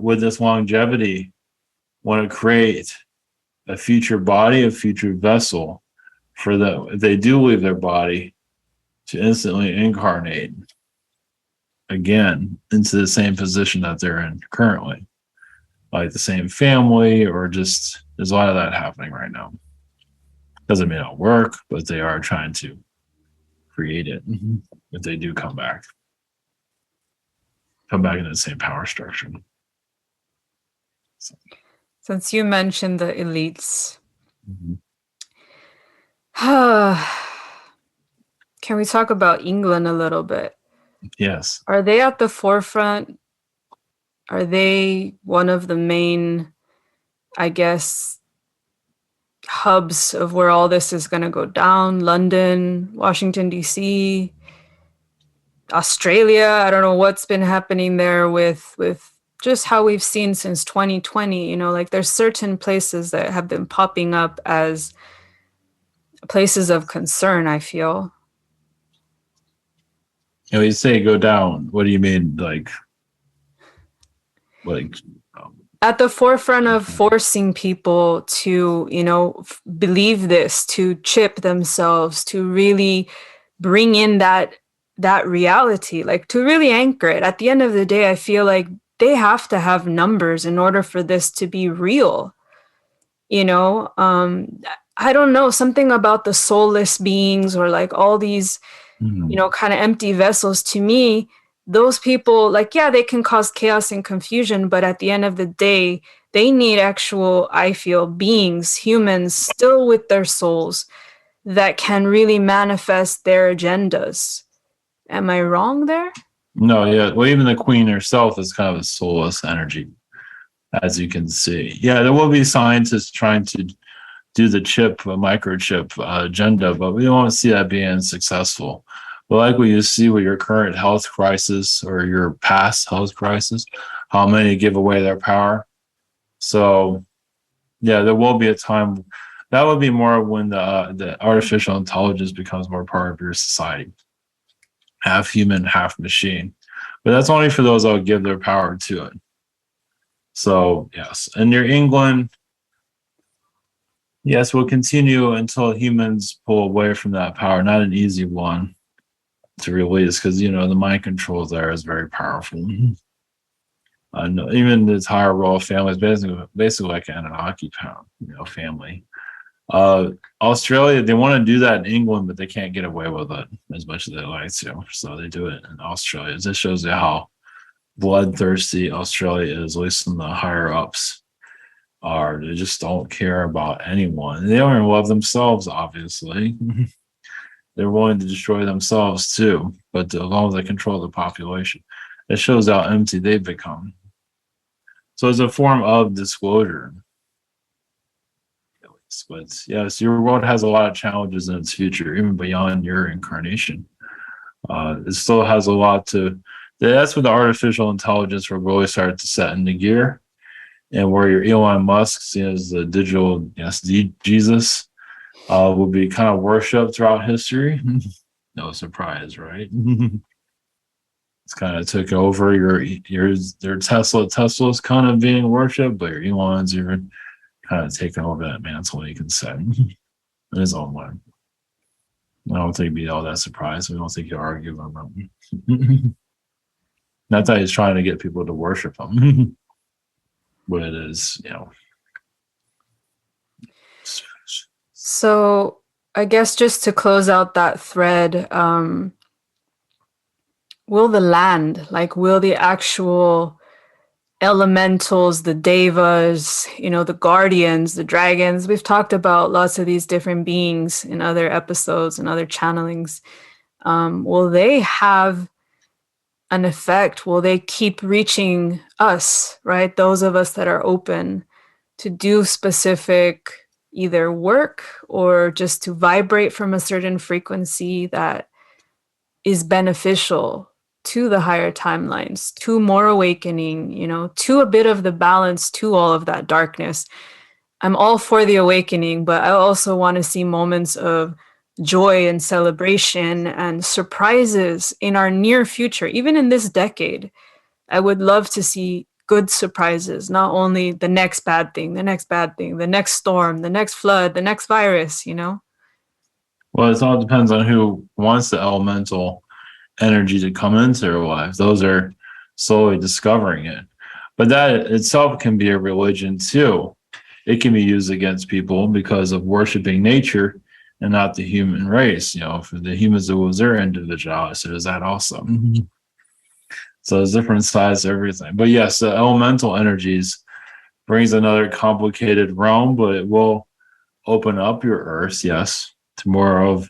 with this longevity, want to create a future body, a future vessel for them. If they do leave their body, to instantly incarnate again into the same position that they're in currently, like the same family, or just there's a lot of that happening right now. Doesn't mean it'll work, but they are trying to create it if they do come back into the same power structure. So. Since you mentioned the elites, can we talk about England a little bit? Yes. Are they at the forefront? Are they one of the main, I guess, hubs of where all this is going to go down? London, Washington, D.C., Australia. I don't know what's been happening there with just how we've seen since 2020. Like there's certain places that have been popping up as places of concern, I feel. You say go down. What do you mean? Like At the forefront of forcing people to, believe this, to chip themselves, to really bring in that that reality, like to really anchor it. At the end of the day, I feel like they have to have numbers in order for this to be real. You know, I don't know, something about the soulless beings or like all these, you know, kind of empty vessels. To me, those people, like, yeah, they can cause chaos and confusion, but at the end of the day, they need actual, I feel, beings, humans still with their souls that can really manifest their agendas. Am I wrong there? No, yeah. Well, even the queen herself is kind of a soulless energy, as you can see. Yeah, there will be scientists trying to do the microchip agenda, but we don't see that being successful. But like what you see with your current health crisis or your past health crisis, how many give away their power. So, yeah, there will be a time that would be more when the artificial intelligence becomes more part of your society, half human, half machine. But that's only for those that will give their power to it. So, yes, and near England, yes, we'll continue until humans pull away from that power. Not an easy one to release because, you know, the mind control there is very powerful. Even the entire royal family is basically like an Anunnaki pound, you know, family. Australia, they want to do that in England, but they can't get away with it as much as they like to. So they do it in Australia. This shows you how bloodthirsty Australia is, at least in the higher ups are. They just don't care about anyone. They don't even love themselves, obviously. They're willing to destroy themselves too, but as long as they control the population, it shows how empty they've become. So it's a form of disclosure. But yes, your world has a lot of challenges in its future, even beyond your incarnation. It still has a lot to. That's when the artificial intelligence will really start to set into gear, and where your Elon Musk is the digital Jesus will be kind of worshipped throughout history. No surprise, right? It's kind of took over your Tesla. Tesla's kind of being worshipped, but your Elon's even kind of taking over that mantle, you can say, in his own way. I don't think he'd be all that surprised. We don't think he'll argue about him. Not that he's trying to get people to worship him, but it is, you know. So I guess just to close out that thread, will the land, like will the actual elementals, the devas, you know, the guardians, the dragons, we've talked about lots of these different beings in other episodes and other channelings. Will they have an effect? Will they keep reaching us, right? Those of us that are open to do specific either work or just to vibrate from a certain frequency that is beneficial to the higher timelines, to more awakening, you know, to a bit of the balance to all of that darkness. I'm all for the awakening, but I also want to see moments of joy and celebration and surprises in our near future, even in this decade. I would love to see good surprises, not only the next bad thing, the next bad thing, the next storm, the next flood, the next virus, you know? Well, it all depends on who wants the elemental energy to come into their lives. Those are slowly discovering it. But that itself can be a religion too. It can be used against people because of worshiping nature and not the human race. You know, for the humans, it was their individuality. So there's that also. So there's different sides to everything. But yes, the elemental energies brings another complicated realm, but it will open up your earth, yes, to more of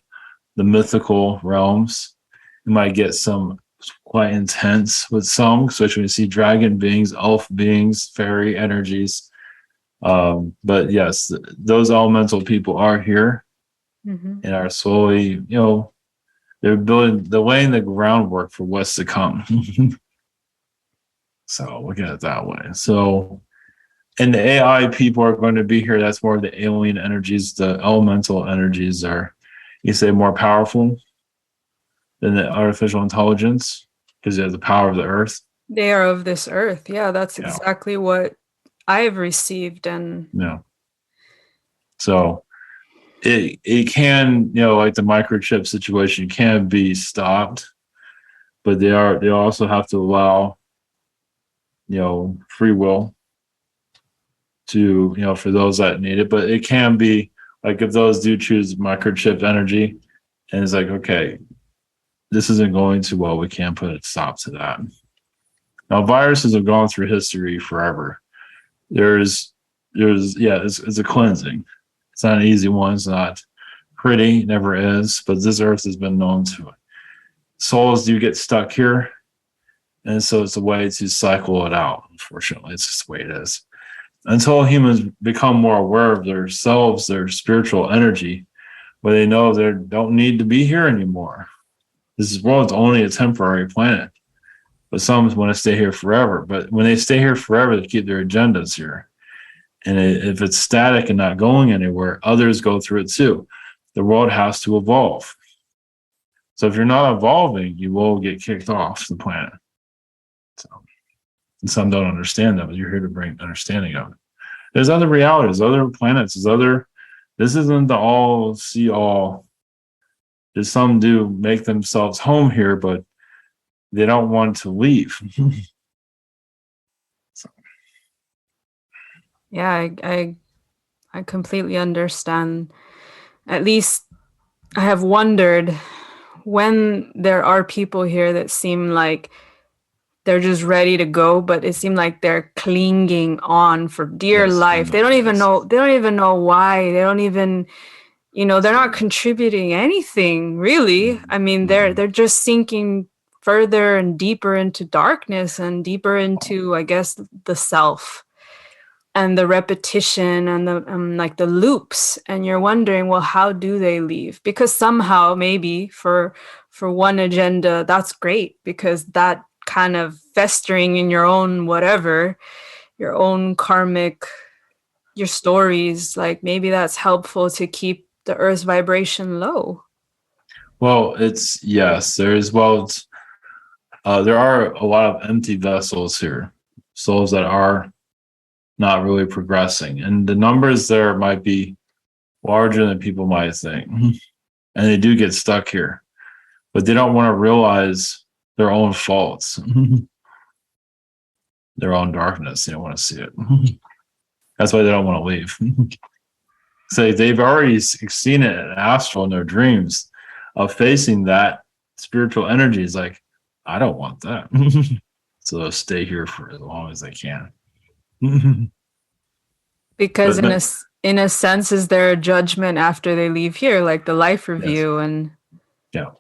the mythical realms. You might get some quite intense with some, especially when you see dragon beings, elf beings, fairy energies. But yes, those elemental people are here and are slowly, you know, they're laying the groundwork for what's to come. So look at it that way. So, and the AI people are going to be here. That's more of the alien energies. The elemental energies are, you say, more powerful than the artificial intelligence because they have the power of the earth. They are of this earth. Yeah, that's exactly what I have received. And yeah. So it can, you know, like the microchip situation can be stopped, but they also have to allow, free will to, for those that need it. But it can be like if those do choose microchip energy, and it's like, okay, this isn't going too well, we can't put a stop to that. Now, viruses have gone through history forever. It's a cleansing. It's not an easy one. It's not pretty, never is, but this earth has been known to it. Souls do get stuck here, and so it's a way to cycle it out. Unfortunately, it's just the way it is. Until humans become more aware of themselves, their spiritual energy, where they know they don't need to be here anymore. This world's only a temporary planet, but some want to stay here forever. But when they stay here forever, they keep their agendas here. And if it's static and not going anywhere, others go through it too. The world has to evolve. So if you're not evolving, you will get kicked off the planet. So, and some don't understand that, but you're here to bring understanding of it. There's other realities, other planets, this isn't the all see all. There's some do make themselves home here, but they don't want to leave. So. Yeah, I completely understand. At least I have wondered when there are people here that seem like they're just ready to go, but it seemed like they're clinging on for dear life. They don't even know why. They don't even, they're not contributing anything really. I mean, they're just sinking further and deeper into darkness and deeper into, I guess, the self and the repetition and the like the loops. And you're wondering, well, how do they leave? Because somehow maybe for one agenda, that's great, because that kind of festering in your own whatever, your own karmic, your stories, like maybe that's helpful to keep the earth's vibration low. Well, there are a lot of empty vessels here, souls that are not really progressing, and the numbers there might be larger than people might think, and they do get stuck here, but they don't want to realize their own faults, their own darkness. They don't want to see it. That's why they don't want to leave. So they've already seen it in astral in their dreams of facing that spiritual energy. Is like, I don't want that. So they'll stay here for as long as they can. Because in a sense, is there a judgment after they leave here, like the life review? Yes. And yeah,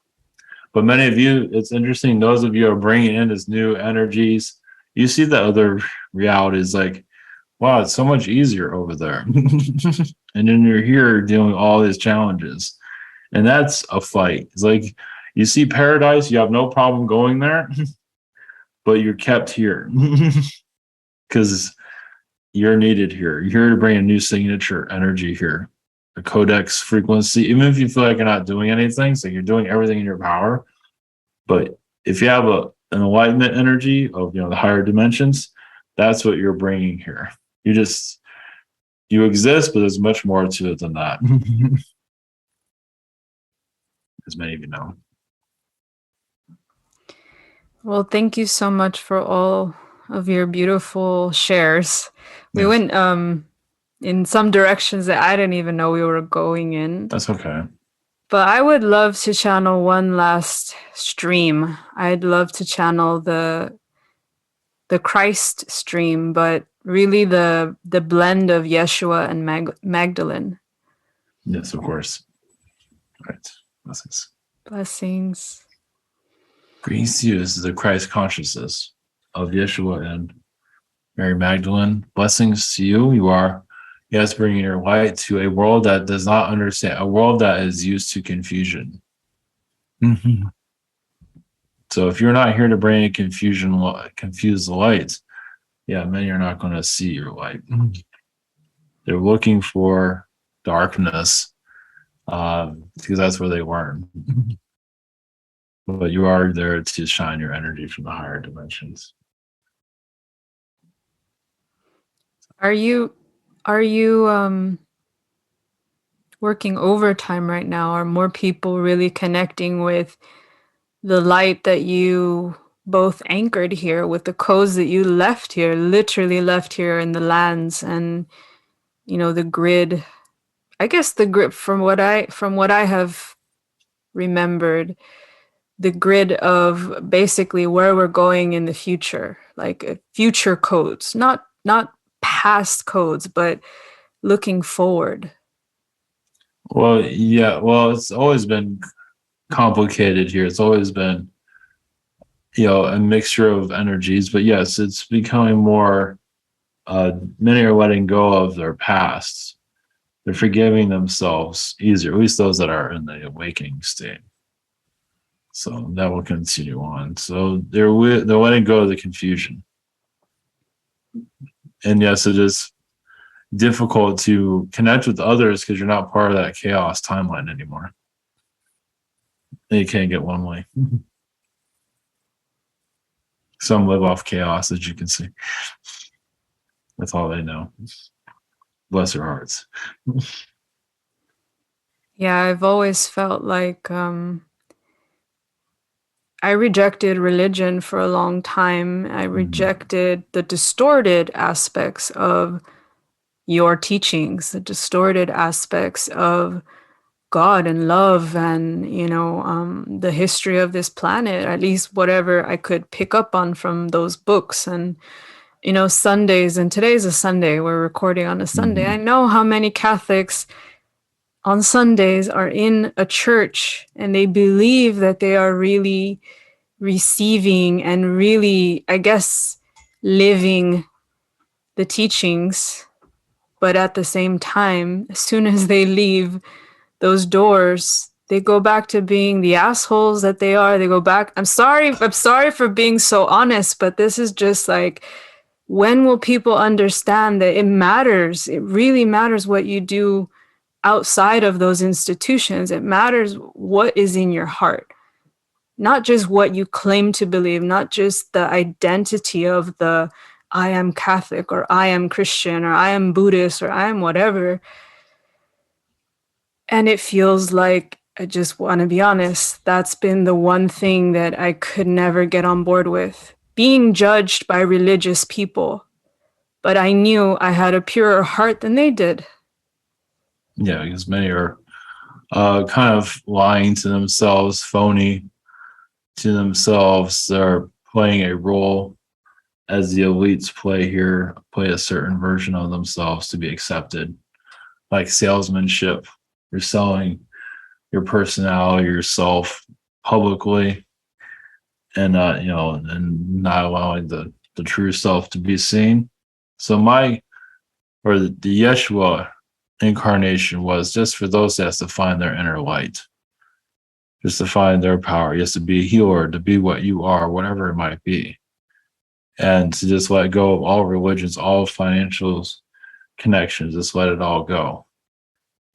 but many of you, it's interesting, those of you are bringing in as new energies, you see the other realities, like, wow, it's so much easier over there. And then you're here dealing with all these challenges, and that's a fight. It's like you see paradise, you have no problem going there, but you're kept here because you're needed here. You're here to bring a new signature energy here, a codex frequency. Even if you feel like you're not doing anything, so you're doing everything in your power. But if you have an enlightenment energy of the higher dimensions, that's what you're bringing here. You exist, but there's much more to it than that. As many of you know. Well, thank you so much for all of your beautiful shares. We went in some directions that I didn't even know we were going in. That's okay. But I would love to channel one last stream. I'd love to channel the Christ stream, but really the blend of Yeshua and Magdalene. Yes, of course. Right. Blessings. Blessings. Greetings to you. This is the Christ consciousness of Yeshua and Mary Magdalene. Blessings to you. You are, yes, bringing your light to a world that does not understand, a world that is used to confusion. Mm-hmm. So if you're not here to bring a confuse the light, many are not going to see your light. They're looking for darkness because that's where they learn. But you are there to shine your energy from the higher dimensions. Are you working overtime right now? Are more people really connecting with the light that you both anchored here with the codes that you left here, literally left here in the lands, and the grid. I guess the grid from what I have remembered, the grid of basically where we're going in the future, like future codes, not past codes, but looking forward. Well, yeah. Well, it's always been complicated here. It's always been, a mixture of energies. But yes, it's becoming more. Many are letting go of their past. They're forgiving themselves easier, at least those that are in the awakening state. So that will continue on. So they're letting go of the confusion. And yes, it is difficult to connect with others because you're not part of that chaos timeline anymore. And you can't get one way. Some live off chaos, as you can see. That's all they know. Bless their hearts. Yeah, I've always felt like I rejected religion for a long time. I rejected the distorted aspects of your teachings, the distorted aspects of God and love and, the history of this planet, at least whatever I could pick up on from those books. And, Sundays, and today's a Sunday, we're recording on a Sunday. I know how many Catholics on Sundays are in a church and they believe that they are really receiving and really, I guess, living the teachings. But at the same time, as soon as they leave those doors, they go back to being the assholes that they are. They go back. I'm sorry for being so honest, but this is just like, when will people understand that it matters? It really matters what you do outside of those institutions. It matters what is in your heart, not just what you claim to believe, not just the identity of the I am Catholic or I am Christian or I am Buddhist or I am whatever. And it feels like, I just want to be honest, that's been the one thing that I could never get on board with. Being judged by religious people. But I knew I had a purer heart than they did. Yeah, because many are kind of lying to themselves, phony to themselves. They're playing a role as the elites play a certain version of themselves to be accepted, like salesmanship. You're selling your personality, yourself publicly, and and not allowing the true self to be seen. So the Yeshua incarnation was just for those that has to find their inner light, just to find their power. You have to be a healer, to be what you are, whatever it might be, and to just let go of all religions, all financial connections, just let it all go.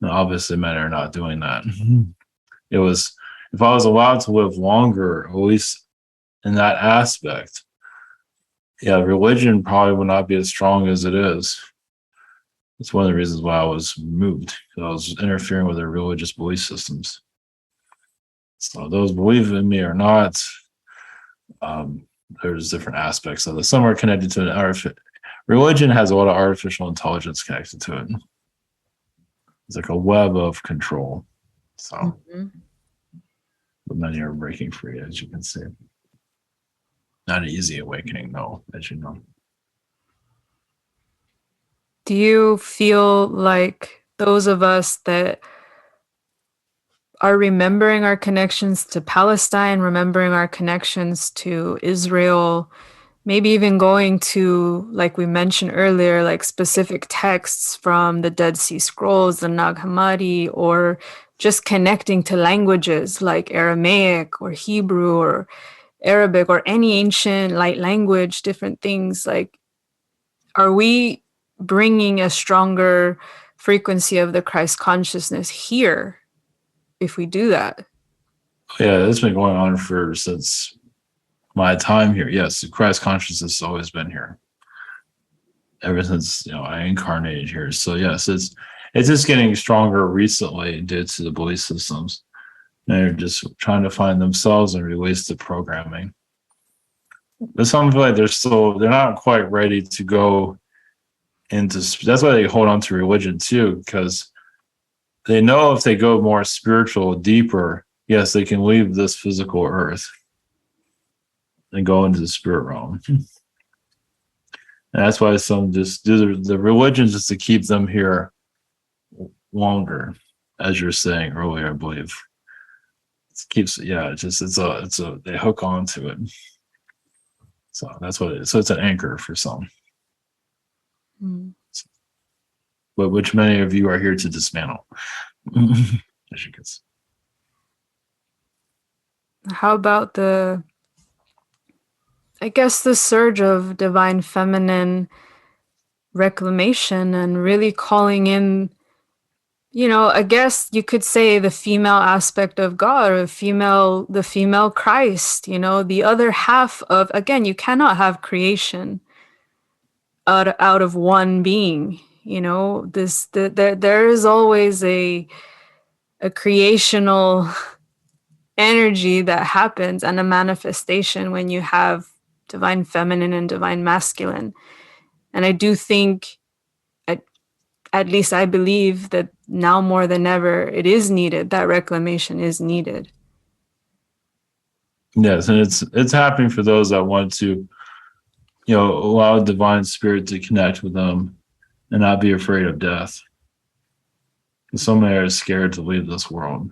Now, obviously, men are not doing that. It was, if I was allowed to live longer, at least in that aspect, yeah, religion probably would not be as strong as it is. It's one of the reasons why I was moved. I was interfering with their religious belief systems. So those believe in me or not, there's different aspects of it. Some are connected to religion has a lot of artificial intelligence connected to it. It's like a web of control. So, but many are breaking free, as you can see. Not an easy awakening, though, as you know. Do you feel like those of us that are remembering our connections to Palestine, remembering our connections to Israel, maybe even going to, like we mentioned earlier, like specific texts from the Dead Sea Scrolls, the Nag Hammadi, or just connecting to languages like Aramaic or Hebrew or Arabic or any ancient light language, different things, like, are we bringing a stronger frequency of the Christ consciousness here if we do that? Yeah, it's been going on since my time here. Yes, the Christ consciousness has always been here. Ever since I incarnated here. So yes, it's just getting stronger recently due to the belief systems. They're just trying to find themselves and release the programming. But some feel like they're not quite ready to go into. That's why they hold on to religion too, because they know if they go more spiritual, deeper, yes, they can leave this physical earth and go into the spirit realm. And that's why some just do the religion just to keep them here longer, as you're saying earlier, I believe. It keeps, yeah, it's a they hook onto it. So that's what it is. So it's an anchor for some. But which many of you are here to dismantle. As you can see. How about the surge of divine feminine reclamation and really calling in, I guess you could say the female aspect of God, or the female Christ, the other half of, again, you cannot have creation out of one being, there is always a creational energy that happens and a manifestation when you have divine feminine and divine masculine. And I do think, at least I believe, that now more than ever, it is needed. That reclamation is needed. Yes, and it's happening for those that want to, allow divine spirit to connect with them and not be afraid of death. Because so many are scared to leave this world.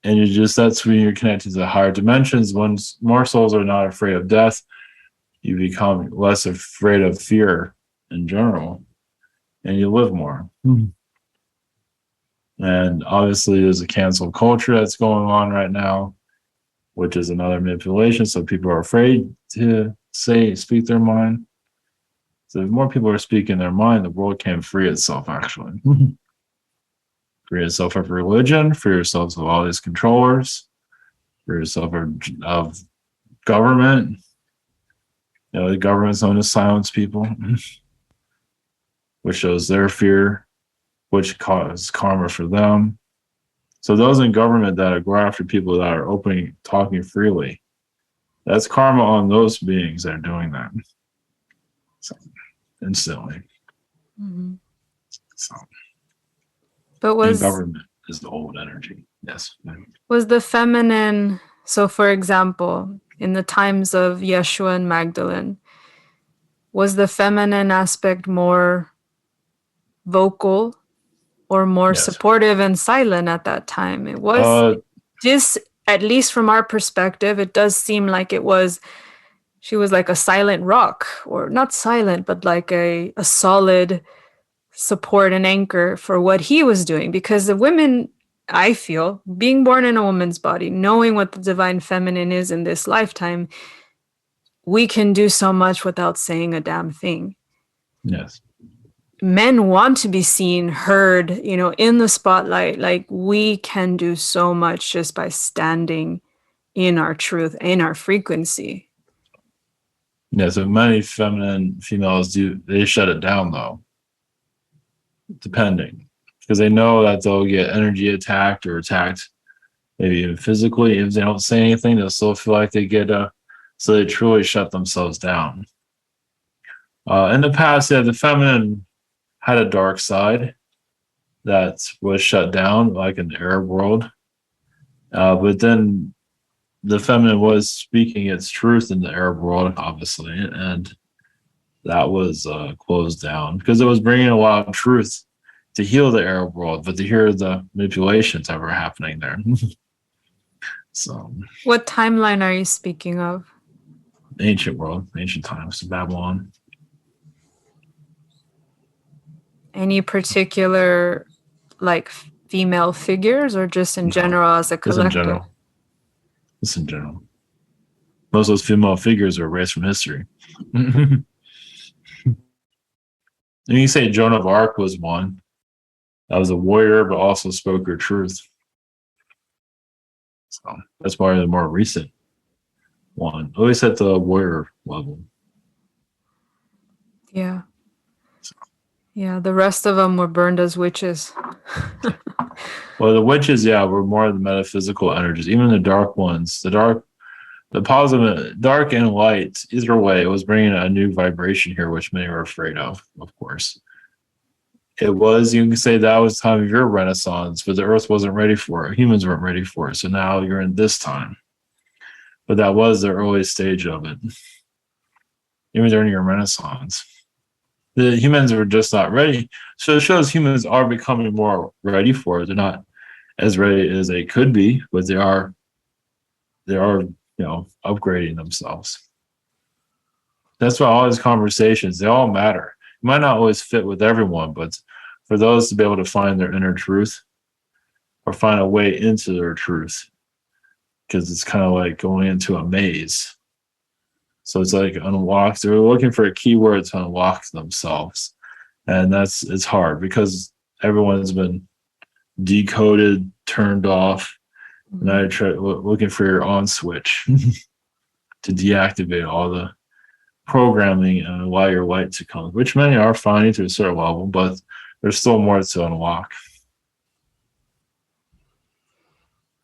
And that's when you're connected to the higher dimensions. When more souls are not afraid of death, you become less afraid of fear in general, and you live more. Mm-hmm. And obviously, there's a cancel culture that's going on right now, which is another manipulation. So people are afraid to speak their mind. So if more people are speaking their mind, the world can free itself, actually. Free yourself of religion, free yourselves of all these controllers, free yourself of government. The government's known to silence people, which shows their fear, which causes karma for them. So those in government that go after people that are talking freely, that's karma on those beings that are doing that. So, instantly. Mm-hmm. So. But government is the old energy. Yes. Was the feminine, so for example, in the times of Yeshua and Magdalene, was the feminine aspect more vocal or more supportive and silent at that time? It was at least from our perspective, it does seem like she was like a silent rock, or not silent, but like a solid support and anchor for what he was doing. Because the women, I feel, being born in a woman's body, knowing what the divine feminine is in this lifetime, we can do so much without saying a damn thing. Yes. Men want to be seen, heard, in the spotlight. Like, we can do so much just by standing in our truth, in our frequency. Yeah, so many feminine females they shut it down, though, depending, because they know that they'll get energy attacked or attacked maybe even physically. If they don't say anything, they'll still feel like they get so they truly shut themselves down. In the past, the feminine had a dark side that was shut down, like in the Arab world. But then the feminine was speaking its truth in the Arab world, obviously, and that was closed down because it was bringing a lot of truth to heal the Arab world, but to hear the manipulations that were happening there. So, what timeline are you speaking of? Ancient world, ancient times, Babylon. Any particular, like, female figures, or just in general as a collective? Just in general. Most of those female figures are erased from history. And you say Joan of Arc was one. That was a warrior, but also spoke her truth. So that's probably the more recent one. At least at the warrior level. Yeah. Yeah, the rest of them were burned as witches. Well, the witches, yeah, were more of the metaphysical energies. Even the dark ones, the positive, dark and light. Either way, it was bringing a new vibration here, which many were afraid of course. It was, you can say that was time of your renaissance, but the earth wasn't ready for it. Humans weren't ready for it. So now you're in this time. But that was the earliest stage of it, even during your renaissance. The humans were just not ready. So it shows humans are becoming more ready for it. They're not as ready as they could be, but they are upgrading themselves. That's why all these conversations, they all matter. It might not always fit with everyone, but for those to be able to find their inner truth or find a way into their truth, because it's kind of like going into a maze. So it's like unlocked. They're looking for a keyword to unlock themselves. And it's hard because everyone's been decoded, turned off. And I try looking for your on switch to deactivate all the programming and allow your light to come, which many are finding to a certain level, but there's still more to unlock.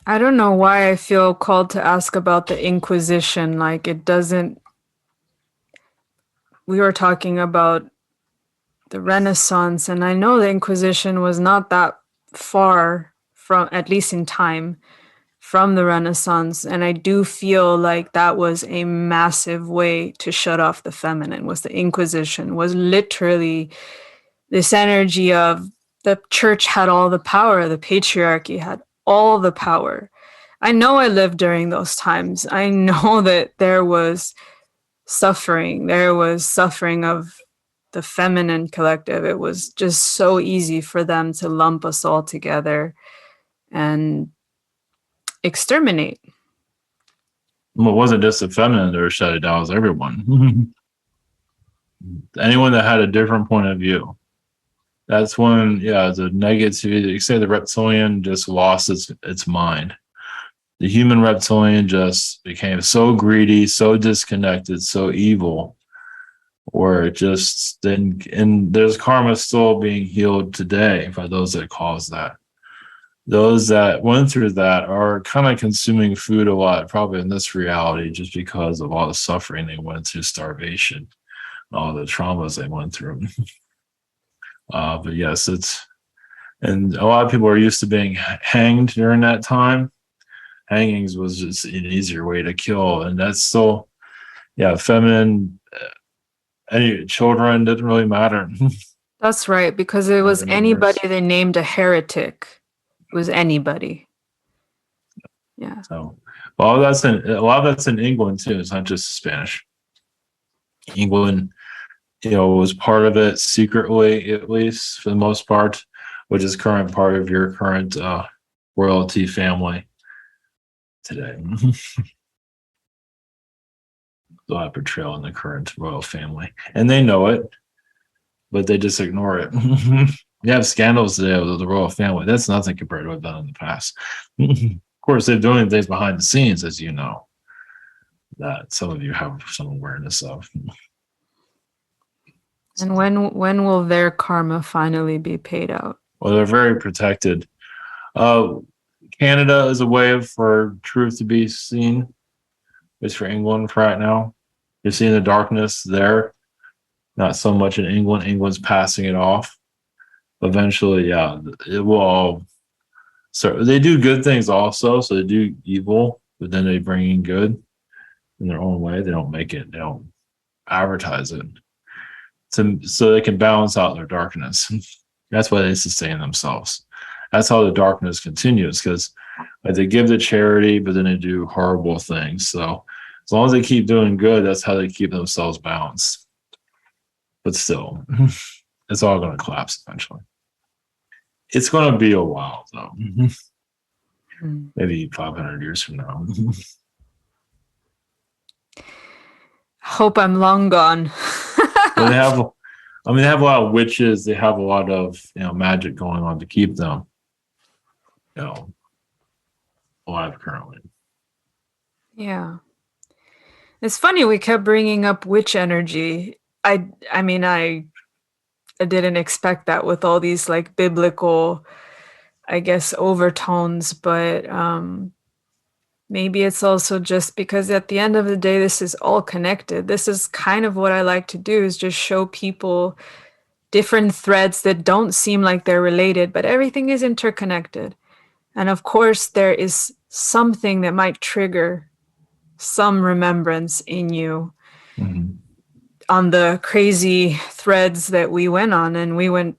I don't know why I feel called to ask about the Inquisition. Like, it doesn't. We were talking about the Renaissance, and I know the Inquisition was not that far from, at least in time, from the Renaissance. And I do feel like that was a massive way to shut off the feminine. Was the Inquisition, was literally this energy of the church had all the power, the patriarchy had all the power. I know I lived during those times. I know that there was suffering. There was suffering of the feminine collective. It was just so easy for them to lump us all together and exterminate. Well, it wasn't just the feminine that were shut it down, it was everyone. Anyone that had a different point of view. That's when, the negativity, you say the reptilian just lost its mind. The human reptilian just became so greedy, so disconnected, so evil, or it just then, and there's karma still being healed today by those that caused that. Those that went through that are kind of consuming food a lot, probably in this reality, just because of all the suffering they went through, starvation, all the traumas they went through. But yes, and a lot of people are used to being hanged during that time. Hangings was just an easier way to kill, and that's still, feminine. Any children didn't really matter. That's right, because it was anybody they named a heretic. It was anybody. Yeah. So, a lot of that's in England too. It's not just Spanish. England, was part of it secretly, at least for the most part, which is current part of your current royalty family today. A lot of portrayal in the current royal family, and they know it, but they just ignore it. You have scandals today with the royal family. That's nothing compared to what done in the past. Of course, they're doing things behind the scenes, as you know, that some of you have some awareness of. And when will their karma finally be paid out? Well, they're very protected. Canada is a way for truth to be seen. It's for England for right now. You're seeing the darkness there. Not so much in England. England's passing it off. Eventually, it will all. So they do good things also. So they do evil, but then they bring in good in their own way. They don't make it. They don't advertise it. So they can balance out their darkness. That's why they sustain themselves. That's how the darkness continues, because they give the charity, but then they do horrible things. So as long as they keep doing good, that's how they keep themselves balanced. But still, it's all going to collapse eventually. It's going to be a while, though. Maybe 500 years from now. Hope I'm long gone. But they have a lot of witches. They have a lot of magic going on to keep them alive currently. Yeah. It's funny we kept bringing up witch energy. I mean, I didn't expect that with all these like biblical I guess, overtones, but maybe it's also just because at the end of the day, this is all connected. This is kind of what I like to do, is just show people different threads that don't seem like they're related, but everything is interconnected. And of course, there is something that might trigger some remembrance in you on the crazy threads that we went on, and we went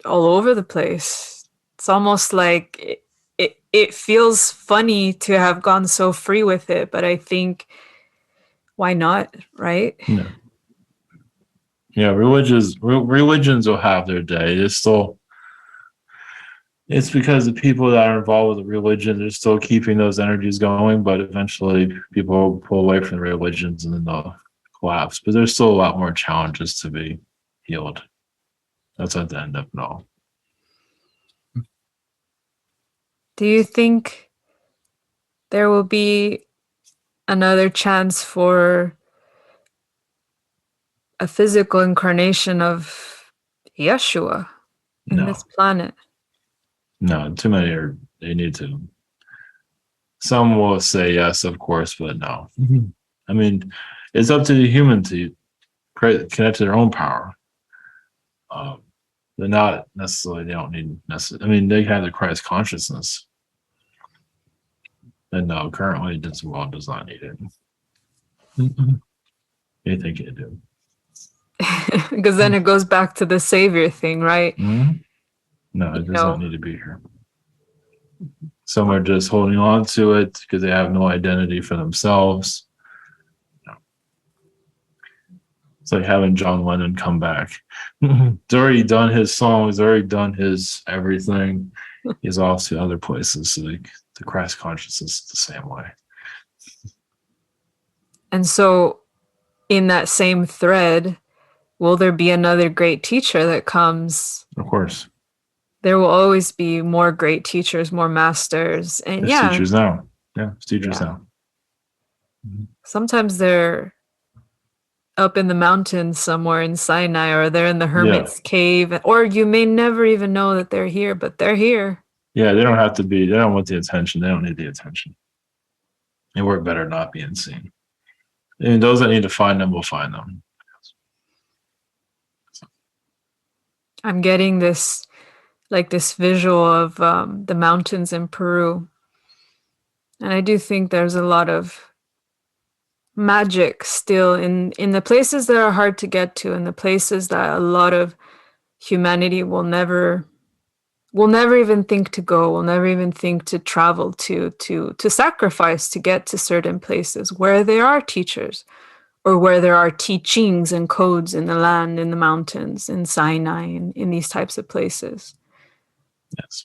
all over the place. It's almost like it feels funny to have gone so free with it, but I think, why not, right? Yeah. Yeah, religions will have their day. It's because the people that are involved with the religion, they're still keeping those energies going, but eventually people will pull away from the religions and then they'll collapse. But there's still a lot more challenges to be healed. That's at the end of it all. Do you think there will be another chance for a physical incarnation of Yeshua in this planet? No, too many they need to. Some will say yes, of course, but no. I mean, it's up to the human to connect to their own power. They're not necessarily, they don't need necessarily, I mean, they have the Christ consciousness. And no, currently this world does not need it. They think it do. Because then it goes back to the savior thing, right? Mm-hmm. No, it does not need to be here. Some are just holding on to it because they have no identity for themselves. No. It's like having John Lennon come back. He's already done his song. He's already done his everything. He's off to other places. So the Christ consciousness is the same way. And so in that same thread, will there be another great teacher that comes? Of course. There will always be more great teachers, more masters. And There's teachers now. Yeah, there's teachers now. Sometimes they're up in the mountains somewhere in Sinai, or they're in the hermit's cave, or you may never even know that they're here, but they're here. Yeah, they don't have to be, they don't want the attention. They don't need the attention. They work better not being seen. And those that need to find them will find them. I'm getting this visual of the mountains in Peru. And I do think there's a lot of magic still in the places that are hard to get to, and the places that a lot of humanity will never even think to go, will never even think to travel to sacrifice to get to certain places where there are teachers, or where there are teachings and codes in the land, in the mountains, in Sinai, in these types of places. Yes.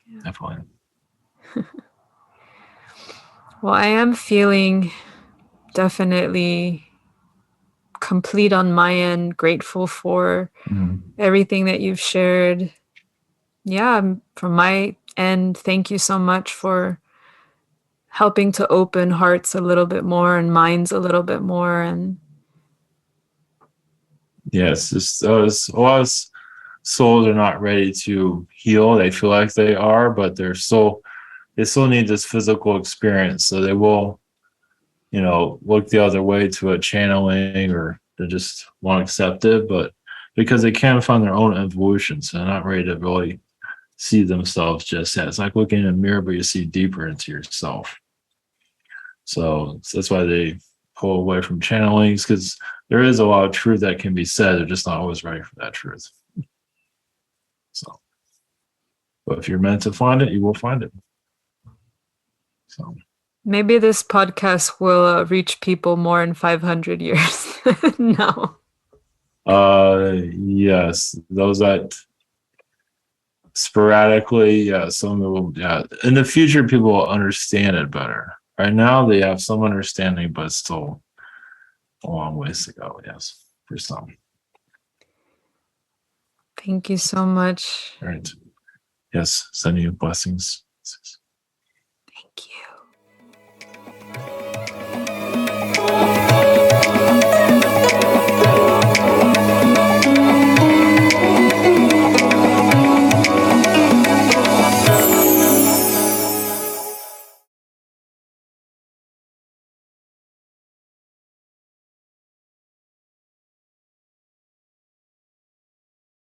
Yeah. Definitely. Well, I am feeling definitely complete on my end, grateful for everything that you've shared. Yeah, from my end, thank you so much for helping to open hearts a little bit more and minds a little bit more. And yes, a lot of souls are not ready to heal. They feel like they are, but they still need this physical experience. So they will, look the other way to a channeling, or they just won't accept it. But because they can't find their own evolution, so they're not ready to really see themselves just yet. It's like looking in a mirror, but you see deeper into yourself. So that's why they pull away from channelings, because there is a lot of truth that can be said. They're just not always ready for that truth. So, but if you're meant to find it, you will find it. So maybe this podcast will reach people more in 500 years. No. Yes, those that sporadically, yeah, some will, yeah. In the future, people will understand it better. Right now, they have some understanding, but still a long ways to go. Yes, for some. Thank you so much. All right. Yes, sending you blessings.